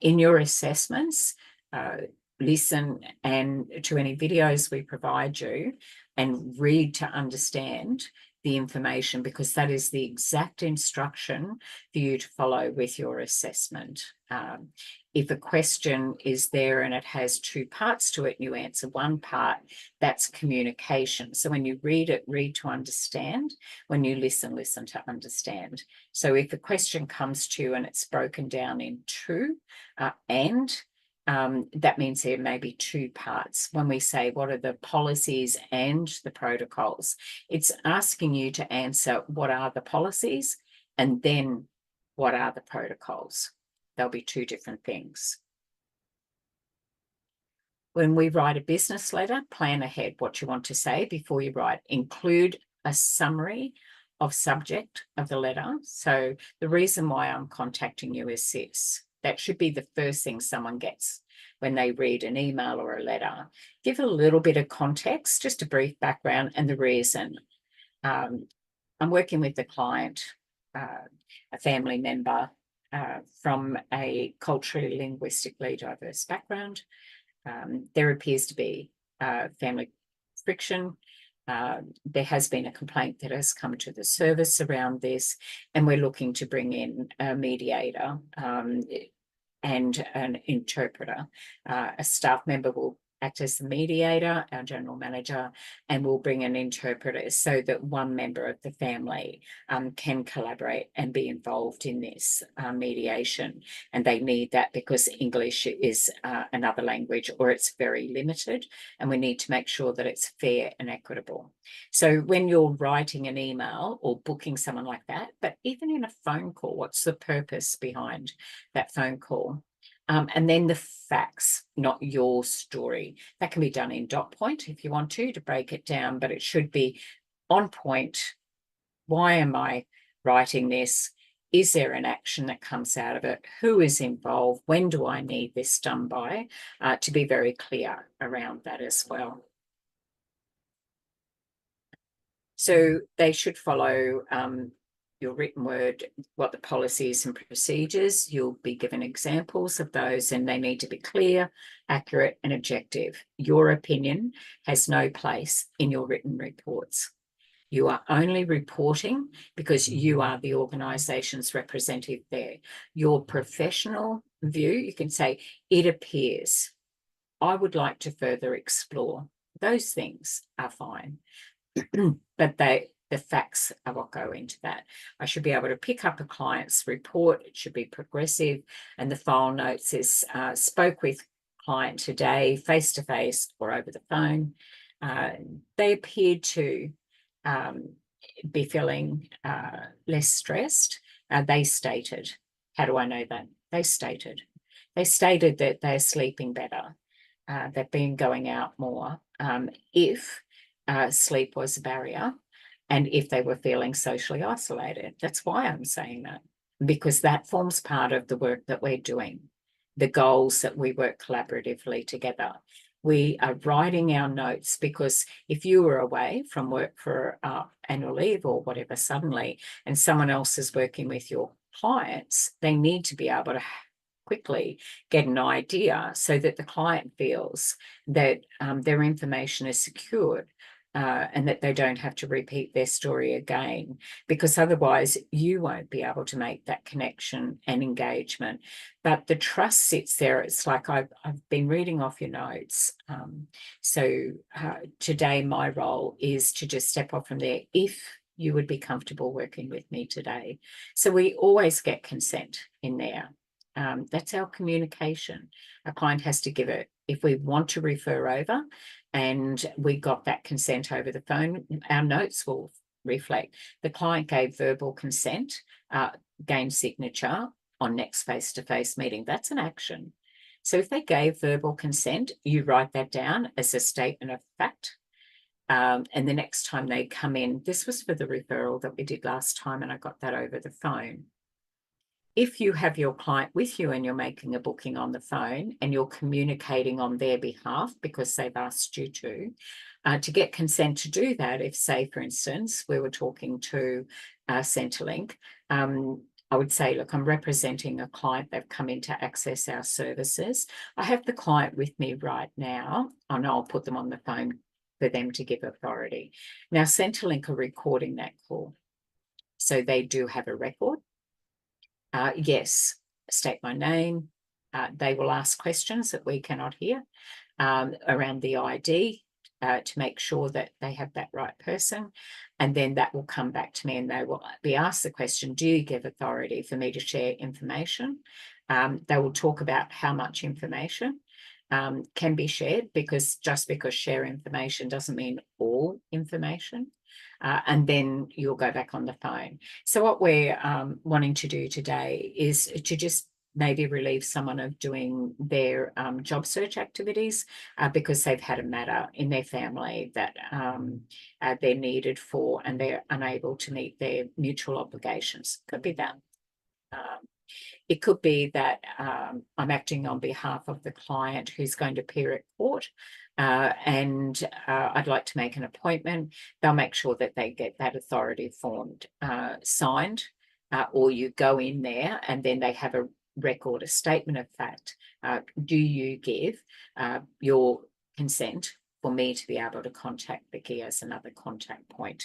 In your assessments, listen and to any videos we provide you and read to understand the information, because that is the exact instruction for you to follow with your assessment. If a question is there and it has two parts to it and you answer one part, that's communication. So when you read it, read to understand. When you listen, listen to understand. So if a question comes to you and it's broken down in two, that means there may be two parts. When we say, what are the policies and the protocols? It's asking you to answer, what are the policies? And then what are the protocols? They'll be two different things. When we write a business letter, plan ahead what you want to say before you write. Include a summary of subject of the letter. So the reason why I'm contacting you is this. That should be the first thing someone gets when they read an email or a letter. Give a little bit of context, just a brief background and the reason. I'm working with the client, a family member from a culturally, linguistically diverse background. There appears to be family friction. There has been a complaint that has come to the service around this, and we're looking to bring in a mediator and an interpreter. A staff member will act as the mediator, our general manager, and we'll bring an interpreter so that one member of the family can collaborate and be involved in this mediation. And they need that because English is another language, or it's very limited, and we need to make sure that it's fair and equitable. So when you're writing an email or booking someone like that, but even in a phone call, what's the purpose behind that phone call? And then the facts, not your story. That can be done in dot point if you want to break it down, but it should be on point. Why am I writing this? Is there an action that comes out of it? Who is involved? When do I need this done by? To be very clear around that as well. So they should follow your written word, what the policies and procedures. You'll be given examples of those, and they need to be clear, accurate, and objective. Your opinion has no place in your written reports. You are only reporting because you are the organisation's representative there. Your professional view, you can say, it appears. I would like to further explore. Those things are fine. But the facts are what go into that. I should be able to pick up a client's report. It should be progressive. And the file notes is spoke with client today, face-to-face or over the phone. They appeared to be feeling less stressed. They stated, how do I know that? They stated that they're sleeping better. They've been going out more. If sleep was a barrier, and if they were feeling socially isolated. That's why I'm saying that, because that forms part of the work that we're doing, the goals that we work collaboratively together. We are writing our notes because if you were away from work for annual leave or whatever suddenly, and someone else is working with your clients, they need to be able to quickly get an idea so that the client feels that their information is secured. And that they don't have to repeat their story again, because otherwise you won't be able to make that connection and engagement. But the trust sits there. It's like I've been reading off your notes. So today my role is to just step off from there. If you would be comfortable working with me today. So we always get consent in there. That's our communication. A client has to give it. If we want to refer over and we got that consent over the phone, our notes will reflect the client gave verbal consent, gained signature on next face-to-face meeting. That's an action. So if they gave verbal consent, you write that down as a statement of fact. And the next time they come in, this was for the referral that we did last time, and I got that over the phone. If you have your client with you and you're making a booking on the phone and you're communicating on their behalf because they've asked you to get consent to do that, if, say, for instance, we were talking to Centrelink, I would say, look, I'm representing a client. They've come in to access our services. I have the client with me right now, and I'll put them on the phone for them to give authority. Now, Centrelink are recording that call. So they do have a record. Yes, state my name. They will ask questions that we cannot hear around the ID to make sure that they have that right person. And then that will come back to me and they will be asked the question, do you give authority for me to share information? They will talk about how much information can be shared, because just because share information doesn't mean all information. And then you'll go back on the phone. So what we're wanting to do today is to just maybe relieve someone of doing their job search activities because they've had a matter in their family that they're needed for and they're unable to meet their mutual obligations. Could be that. It could be that I'm acting on behalf of the client who's going to appear at court and I'd like to make an appointment. They'll make sure that they get that authority form signed, or you go in there and then they have a record, a statement of fact. Do you give your consent for me to be able to contact Vicky as another contact point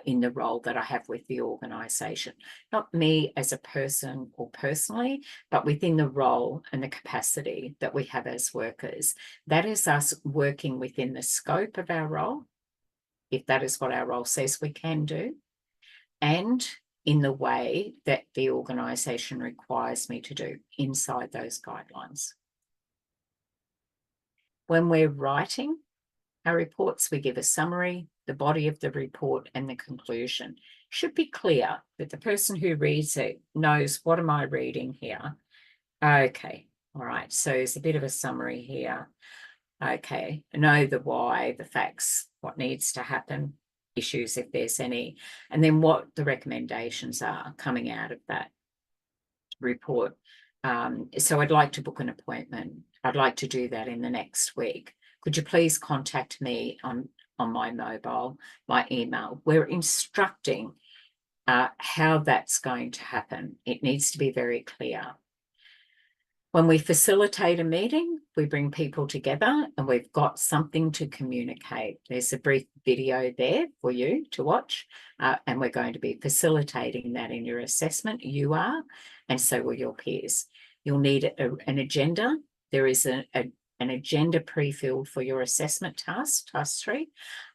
in the role that I have with the organisation? Not me as a person or personally, but within the role and the capacity that we have as workers. That is us working within the scope of our role, if that is what our role says we can do, and in the way that the organisation requires me to do inside those guidelines. When we're writing our reports, we give a summary, the body of the report, and the conclusion. Should be clear that the person who reads it knows, what am I reading here? Okay, all right, so there's a bit of a summary here. Okay, know the why, the facts, what needs to happen, issues if there's any, and then what the recommendations are coming out of that report. So I'd like to book an appointment. I'd like to do that in the next week. Could you please contact me on my mobile, my email? We're instructing how that's going to happen. It needs to be very clear. When we facilitate a meeting, we bring people together and we've got something to communicate. There's a brief video there for you to watch, and we're going to be facilitating that in your assessment. You are, and so will your peers. You'll need an agenda. There is an agenda pre-filled for your assessment task 3.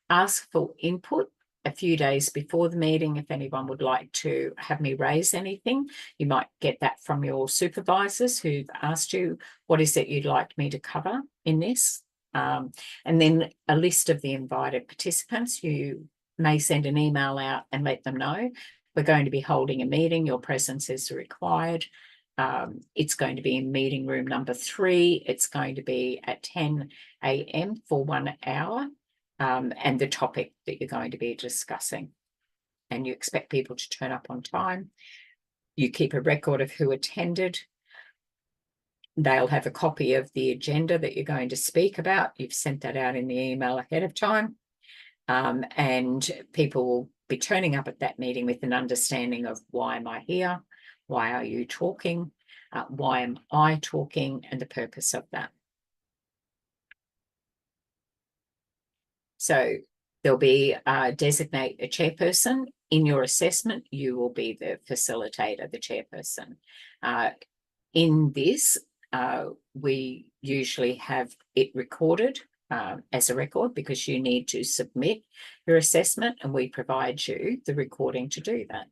Ask for input a few days before the meeting. If anyone would like to have me raise anything, you might get that from your supervisors who've asked you, what is it you'd like me to cover in this? And then a list of the invited participants. You may send an email out and let them know, we're going to be holding a meeting, your presence is required. It's going to be in meeting room number 3. It's going to be at 10 a.m. for 1 hour. And the topic that you're going to be discussing. And you expect people to turn up on time. You keep a record of who attended. They'll have a copy of the agenda that you're going to speak about. You've sent that out in the email ahead of time. And people will be turning up at that meeting with an understanding of, why am I here? Why are you talking? Why am I talking? And the purpose of that. So there'll be designate a chairperson. In your assessment, you will be the facilitator, the chairperson. In this, we usually have it recorded as a record, because you need to submit your assessment and we provide you the recording to do that.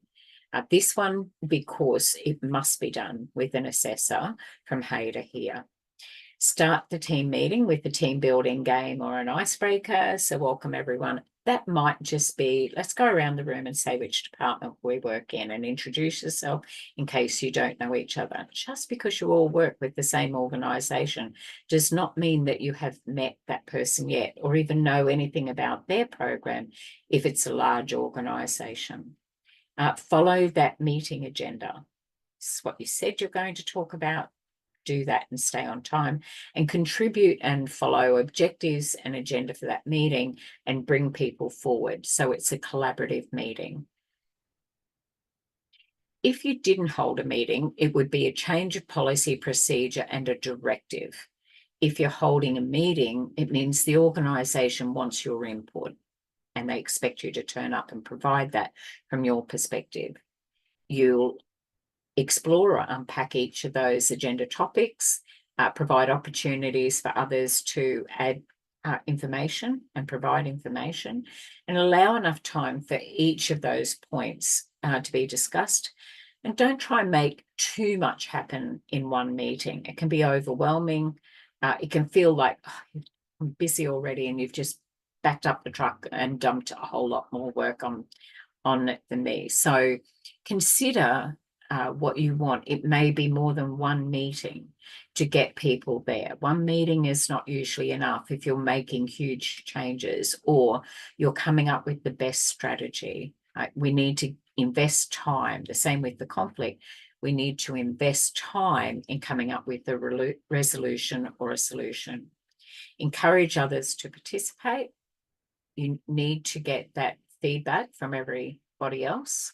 This one, because it must be done with an assessor from here to here. Start the team meeting with a team building game or an icebreaker. So welcome everyone. That might just be, let's go around the room and say which department we work in and introduce yourself in case you don't know each other. Just because you all work with the same organisation does not mean that you have met that person yet or even know anything about their program if it's a large organisation. Follow that meeting agenda. This is what you said you're going to talk about. Do that and stay on time, and contribute and follow objectives and agenda for that meeting and bring people forward. So it's a collaborative meeting. If you didn't hold a meeting, it would be a change of policy, procedure, and a directive. If you're holding a meeting, it means the organisation wants your input and they expect you to turn up and provide that from your perspective. You'll explore or unpack each of those agenda topics, provide opportunities for others to add information and provide information, and allow enough time for each of those points to be discussed. And don't try and make too much happen in one meeting. It can be overwhelming. It can feel like, oh, I'm busy already, and you've just backed up the truck and dumped a whole lot more work on it than me. So consider what you want. It may be more than one meeting to get people there. One meeting is not usually enough if you're making huge changes or you're coming up with the best strategy. We need to invest time. The same with the conflict. We need to invest time in coming up with a resolution or a solution. Encourage others to participate. You need to get that feedback from everybody else.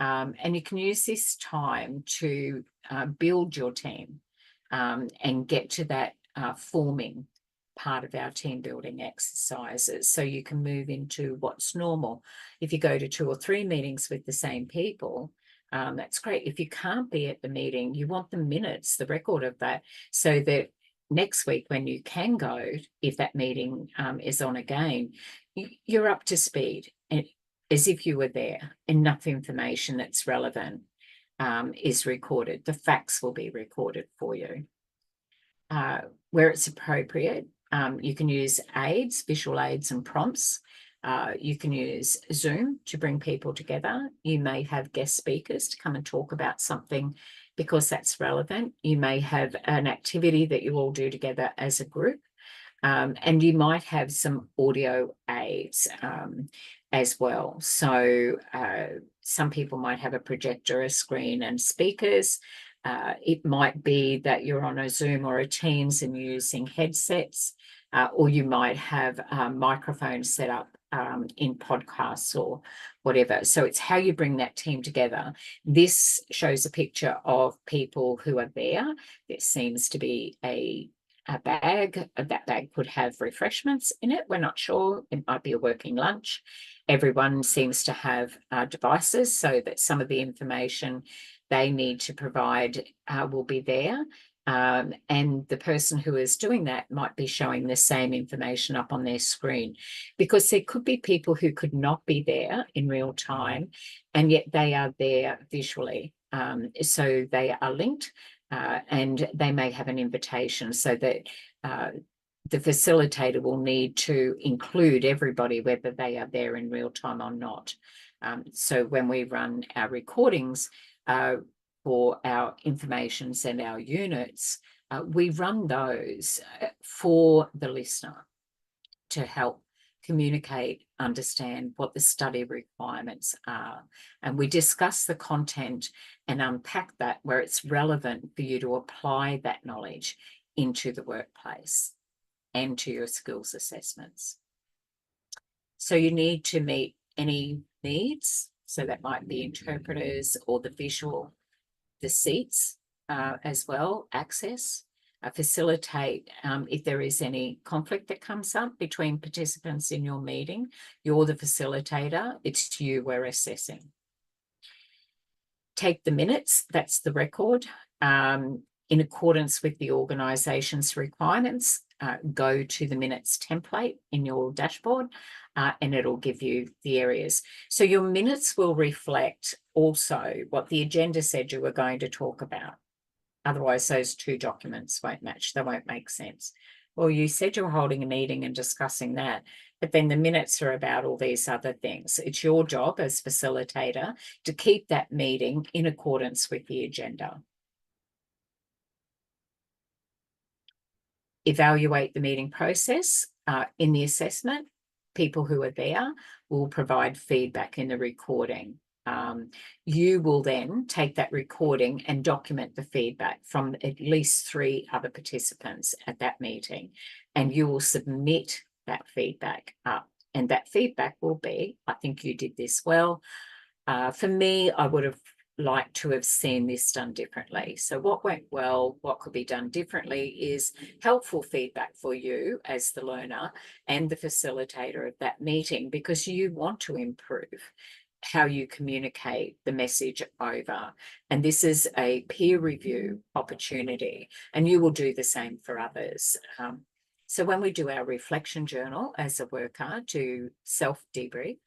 And you can use this time to build your team and get to that forming part of our team building exercises. So you can move into what's normal. If you go to 2 or 3 meetings with the same people, that's great. If you can't be at the meeting, you want the minutes, the record of that, so that next week when you can go, if that meeting is on again, you're up to speed. And as if you were there, enough information that's relevant is recorded. The facts will be recorded for you. Where it's appropriate, you can use aids, visual aids and prompts. You can use Zoom to bring people together. You may have guest speakers to come and talk about something because that's relevant. You may have an activity that you all do together as a group. And you might have some audio aids as well. So some people might have a projector, a screen and speakers. It might be that you're on a Zoom or a Teams and using headsets, or you might have microphones set up in podcasts or whatever. So it's how you bring that team together. This shows a picture of people who are there. There seems to be a bag. That bag could have refreshments in it. We're not sure. It might be a working lunch. Everyone seems to have devices so that some of the information they need to provide will be there. And the person who is doing that might be showing the same information up on their screen, because there could be people who could not be there in real time, and yet they are there visually. So they are linked. And they may have an invitation, so that the facilitator will need to include everybody, whether they are there in real time or not. So when we run our recordings for our informations and our units, we run those for the listener to help communicate, understand what the study requirements are. And we discuss the content and unpack that where it's relevant for you to apply that knowledge into the workplace and to your skills assessments. So you need to meet any needs. So that might be interpreters or the visual, the seats as well, access. Facilitate if there is any conflict that comes up between participants in your meeting. You're the facilitator. It's you we're assessing. Take the minutes. That's the record. in accordance with the organisation's requirements, go to the minutes template in your dashboard, and it'll give you the areas. So your minutes will reflect also what the agenda said you were going to talk about. Otherwise, those two documents won't match. They won't make sense. Well, you said you were holding a meeting and discussing that, but then the minutes are about all these other things. It's your job as facilitator to keep that meeting in accordance with the agenda. Evaluate the meeting process. In the assessment, people who are there will provide feedback in the recording. You will then take that recording and document the feedback from at least 3 other participants at that meeting, and you will submit that feedback up. And that feedback will be, I think you did this well. For me, I would have liked to have seen this done differently. So what went well, what could be done differently is helpful feedback for you as the learner and the facilitator of that meeting, because you want to improve how you communicate the message over. And this is a peer review opportunity, and you will do the same for others. So when we do our reflection journal as a worker to self-debrief,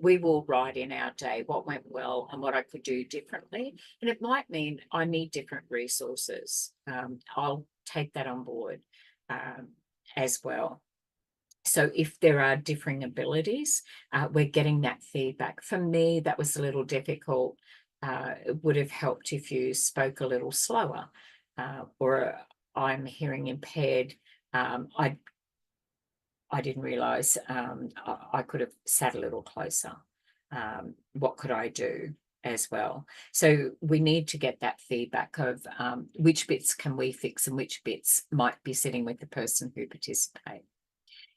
we will write in our day what went well and what I could do differently. And it might mean I need different resources. I'll take that on board as well. So if there are differing abilities, we're getting that feedback. For me, that was a little difficult. It would have helped if you spoke a little slower, or I'm hearing impaired. I didn't realise I could have sat a little closer. What could I do as well? So we need to get that feedback of which bits can we fix and which bits might be sitting with the person who participates.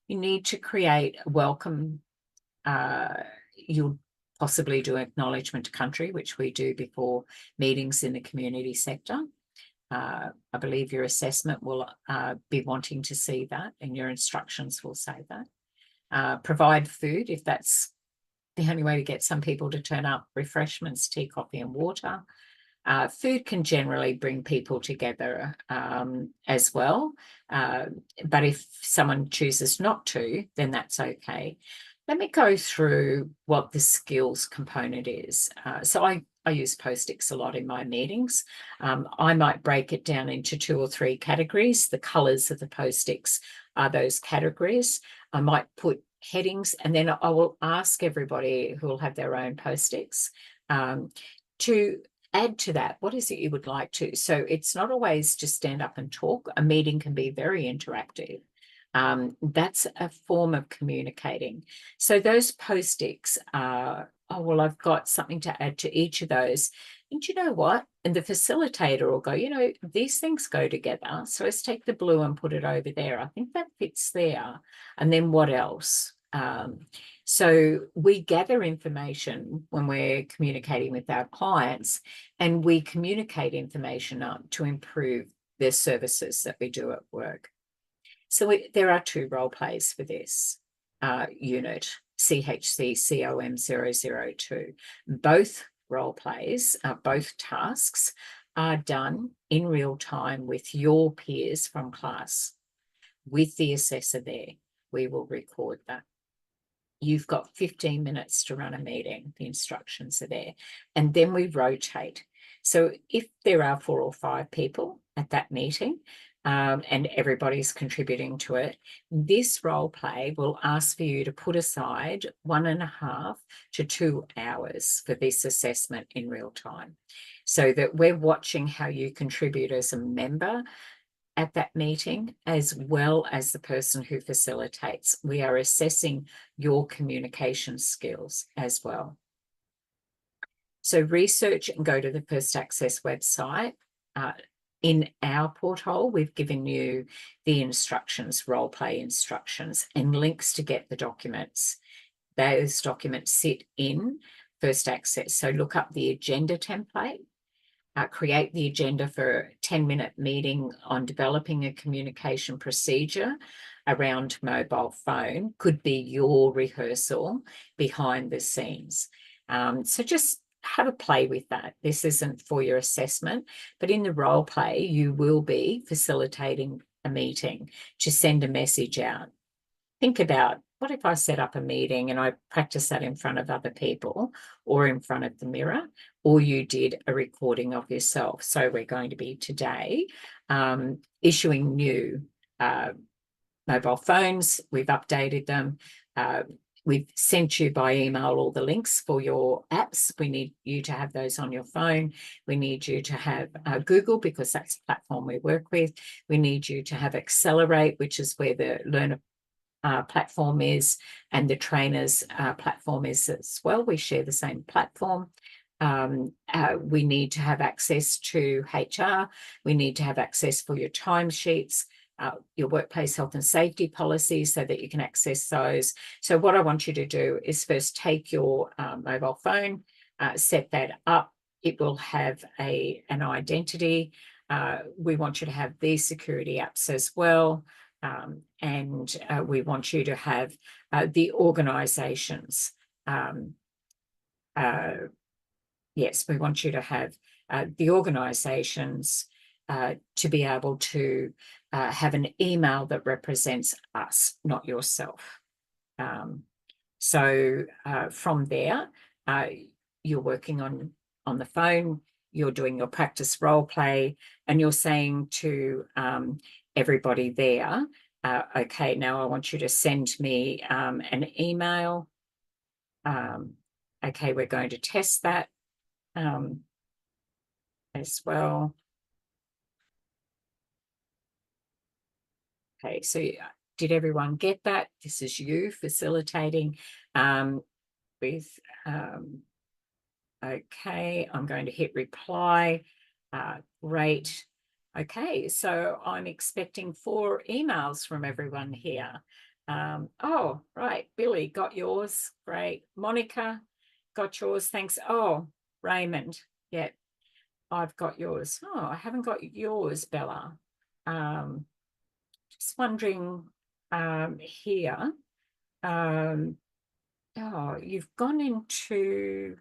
You need to create a welcome. You'll possibly do acknowledgement to country, which we do before meetings in the community sector. I believe your assessment will be wanting to see that, and your instructions will say that. Provide food if that's the only way to get some people to turn up. Refreshments, tea, coffee and water. Food can generally bring people together as well. But if someone chooses not to, then that's okay. Let me go through what the skills component is. So I use post-its a lot in my meetings. I might break it down into 2 or 3 categories. The colours of the post-its are those categories. I might put headings, and then I will ask everybody who will have their own post-its to add to that. What is it you would like to? So it's not always just stand up and talk. A meeting can be very interactive. That's a form of communicating. So those post-its are, oh, well, I've got something to add to each of those. And you know what? And the facilitator will go, you know, these things go together. So let's take the blue and put it over there. I think that fits there. And then what else? So we gather information when we're communicating with our clients, and we communicate information up to improve the services that we do at work. So there are 2 role plays for this unit, CHCCOM002. Both role plays, both tasks are done in real time with your peers from class. With the assessor there, we will record that. You've got 15 minutes to run a meeting. The instructions are there. And then we rotate. So if there are 4 or 5 people at that meeting, and everybody's contributing to it, this role play will ask for you to put aside 1.5 to 2 hours for this assessment in real time, so that we're watching how you contribute as a member at that meeting, as well as the person who facilitates. We are assessing your communication skills as well. So research and go to the First Access website. In our porthole, we've given you the instructions, role play instructions, and links to get the documents. Those documents sit in First Access. So look up the agenda template, create the agenda for a 10-minute meeting on developing a communication procedure around mobile phone. Could be your rehearsal behind the scenes. So just have a play with that. This isn't for your assessment, but in the role play, you will be facilitating a meeting to send a message out. Think about, what if I set up a meeting and I practice that in front of other people or in front of the mirror, or you did a recording of yourself? So we're going to be today issuing new mobile phones. We've updated them. We've sent you by email all the links for your apps. We need you to have those on your phone. We need you to have Google, because that's the platform we work with. We need you to have Accelerate, which is where the learner platform is, and the trainers platform is as well. We share the same platform. We need to have access to HR. We need to have access for your timesheets, your workplace health and safety policies, so that you can access those. So what I want you to do is first take your mobile phone, set that up. It will have an identity. We want you to have these security apps as well. And we want you to have the organisations. Yes, we want you to have the organisations to be able to have an email that represents us, not yourself. So from there, you're working on the phone, you're doing your practice role play, and you're saying to everybody there, okay, now I want you to send me an email. Okay, we're going to test that as well. Okay, so did everyone get that? This is you facilitating with, okay, I'm going to hit reply. Great. Okay, so I'm expecting 4 emails from everyone here. Oh, right, Billy, got yours. Great. Monica, got yours. Thanks. Oh, Raymond, yeah, I've got yours. Oh, I haven't got yours, Bella. Just wondering here. Oh, you've gone into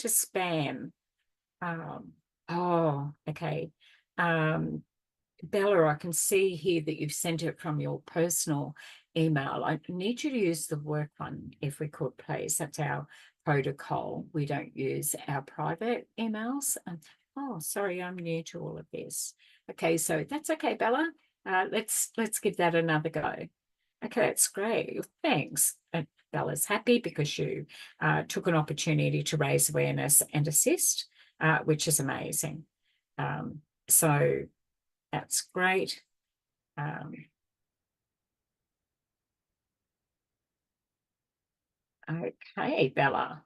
spam. Oh, okay. Bella, I can see here that you've sent it from your personal email. I need you to use the work one, if we could, please. That's our protocol. We don't use our private emails. Oh, sorry, I'm new to all of this. Okay, so that's okay, Bella. Let's give that another go. Okay, that's great. Thanks. Bella's happy because you took an opportunity to raise awareness and assist, which is amazing. So that's great. Okay, Bella.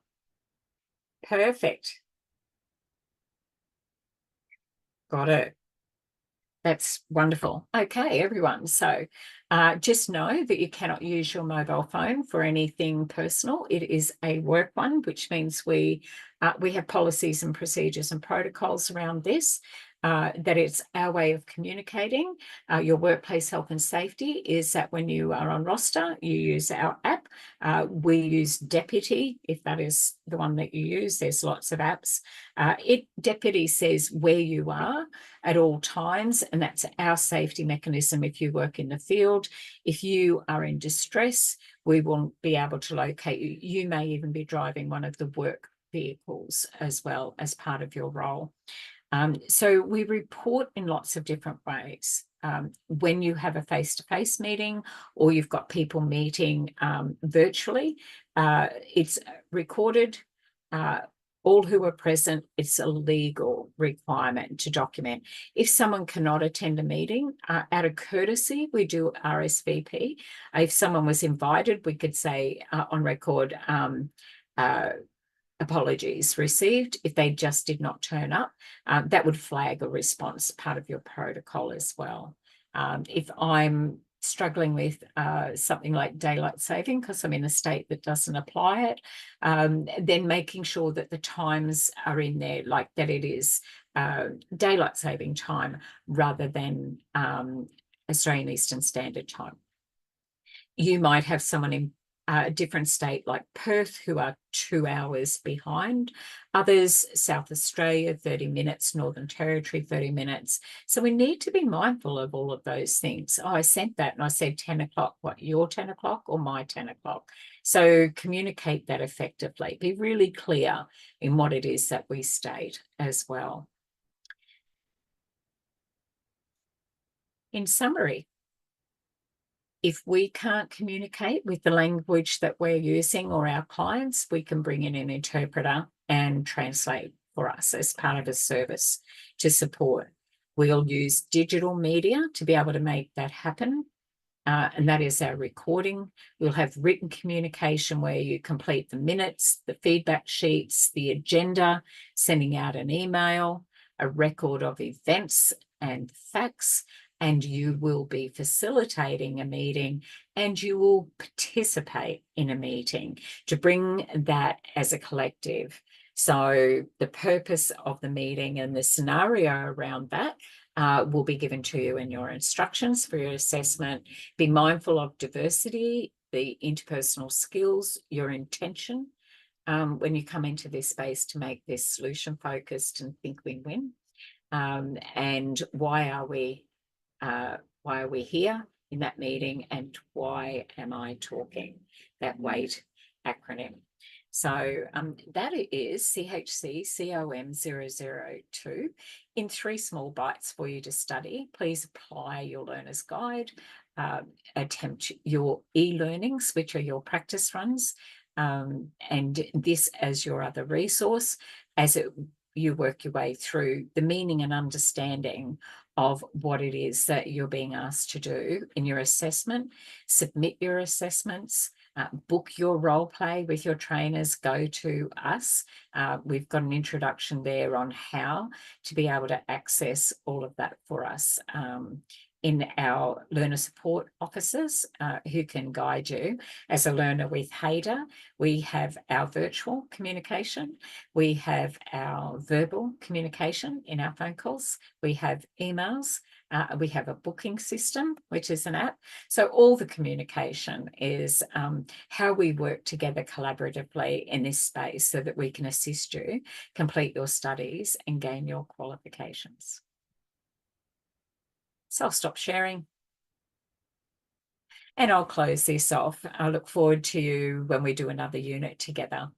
Perfect. Got it. That's wonderful. Okay, everyone. So just know that you cannot use your mobile phone for anything personal. It is a work one, which means we have policies and procedures and protocols around this. That it's our way of communicating. Your workplace health and safety is that when you are on roster, you use our app. We use Deputy, if that is the one that you use. There's lots of apps. Deputy says where you are at all times, and that's our safety mechanism if you work in the field. If you are in distress, we will be able to locate you. You may even be driving one of the work vehicles as well as part of your role. So we report in lots of different ways. When you have a face-to-face meeting or you've got people meeting virtually, it's recorded. All who are present, it's a legal requirement to document. If someone cannot attend a meeting, out of courtesy, we do RSVP. If someone was invited, we could say on record, apologies received. If they just did not turn up, that would flag a response, part of your protocol as well. If I'm struggling with something like daylight saving because I'm in a state that doesn't apply it, then making sure that the times are in there, like that it is daylight saving time rather than Australian Eastern Standard Time. You might have someone a different state like Perth, who are 2 hours behind. Others, South Australia, 30 minutes, Northern Territory, 30 minutes. So we need to be mindful of all of those things. Oh, I sent that and I said 10 o'clock. What, your 10 o'clock or my 10 o'clock? So communicate that effectively. Be really clear in what it is that we state as well. In summary, if we can't communicate with the language that we're using or our clients, we can bring in an interpreter and translate for us as part of a service to support. We'll use digital media to be able to make that happen. And that is our recording. We'll have written communication where you complete the minutes, the feedback sheets, the agenda, sending out an email, a record of events and facts, and you will be facilitating a meeting and you will participate in a meeting to bring that as a collective. So the purpose of the meeting and the scenario around that will be given to you in your instructions for your assessment. Be mindful of diversity, the interpersonal skills, your intention when you come into this space to make this solution focused and think win-win. And why are we here in that meeting, and why am I talking? That WAIT acronym. So that is CHCCOM002 in 3 small bites for you to study. Please apply your learner's guide, attempt your e-learnings, which are your practice runs, and this as your other resource as you work your way through the meaning and understanding of what it is that you're being asked to do in your assessment. Submit your assessments, book your role play with your trainers, go to us. We've got an introduction there on how to be able to access all of that for us in our learner support officers who can guide you. As a learner with HADA, we have our virtual communication, we have our verbal communication in our phone calls, we have emails, we have a booking system, which is an app. So all the communication is how we work together collaboratively in this space so that we can assist you complete your studies and gain your qualifications. So I'll stop sharing and I'll close this off. I look forward to you when we do another unit together.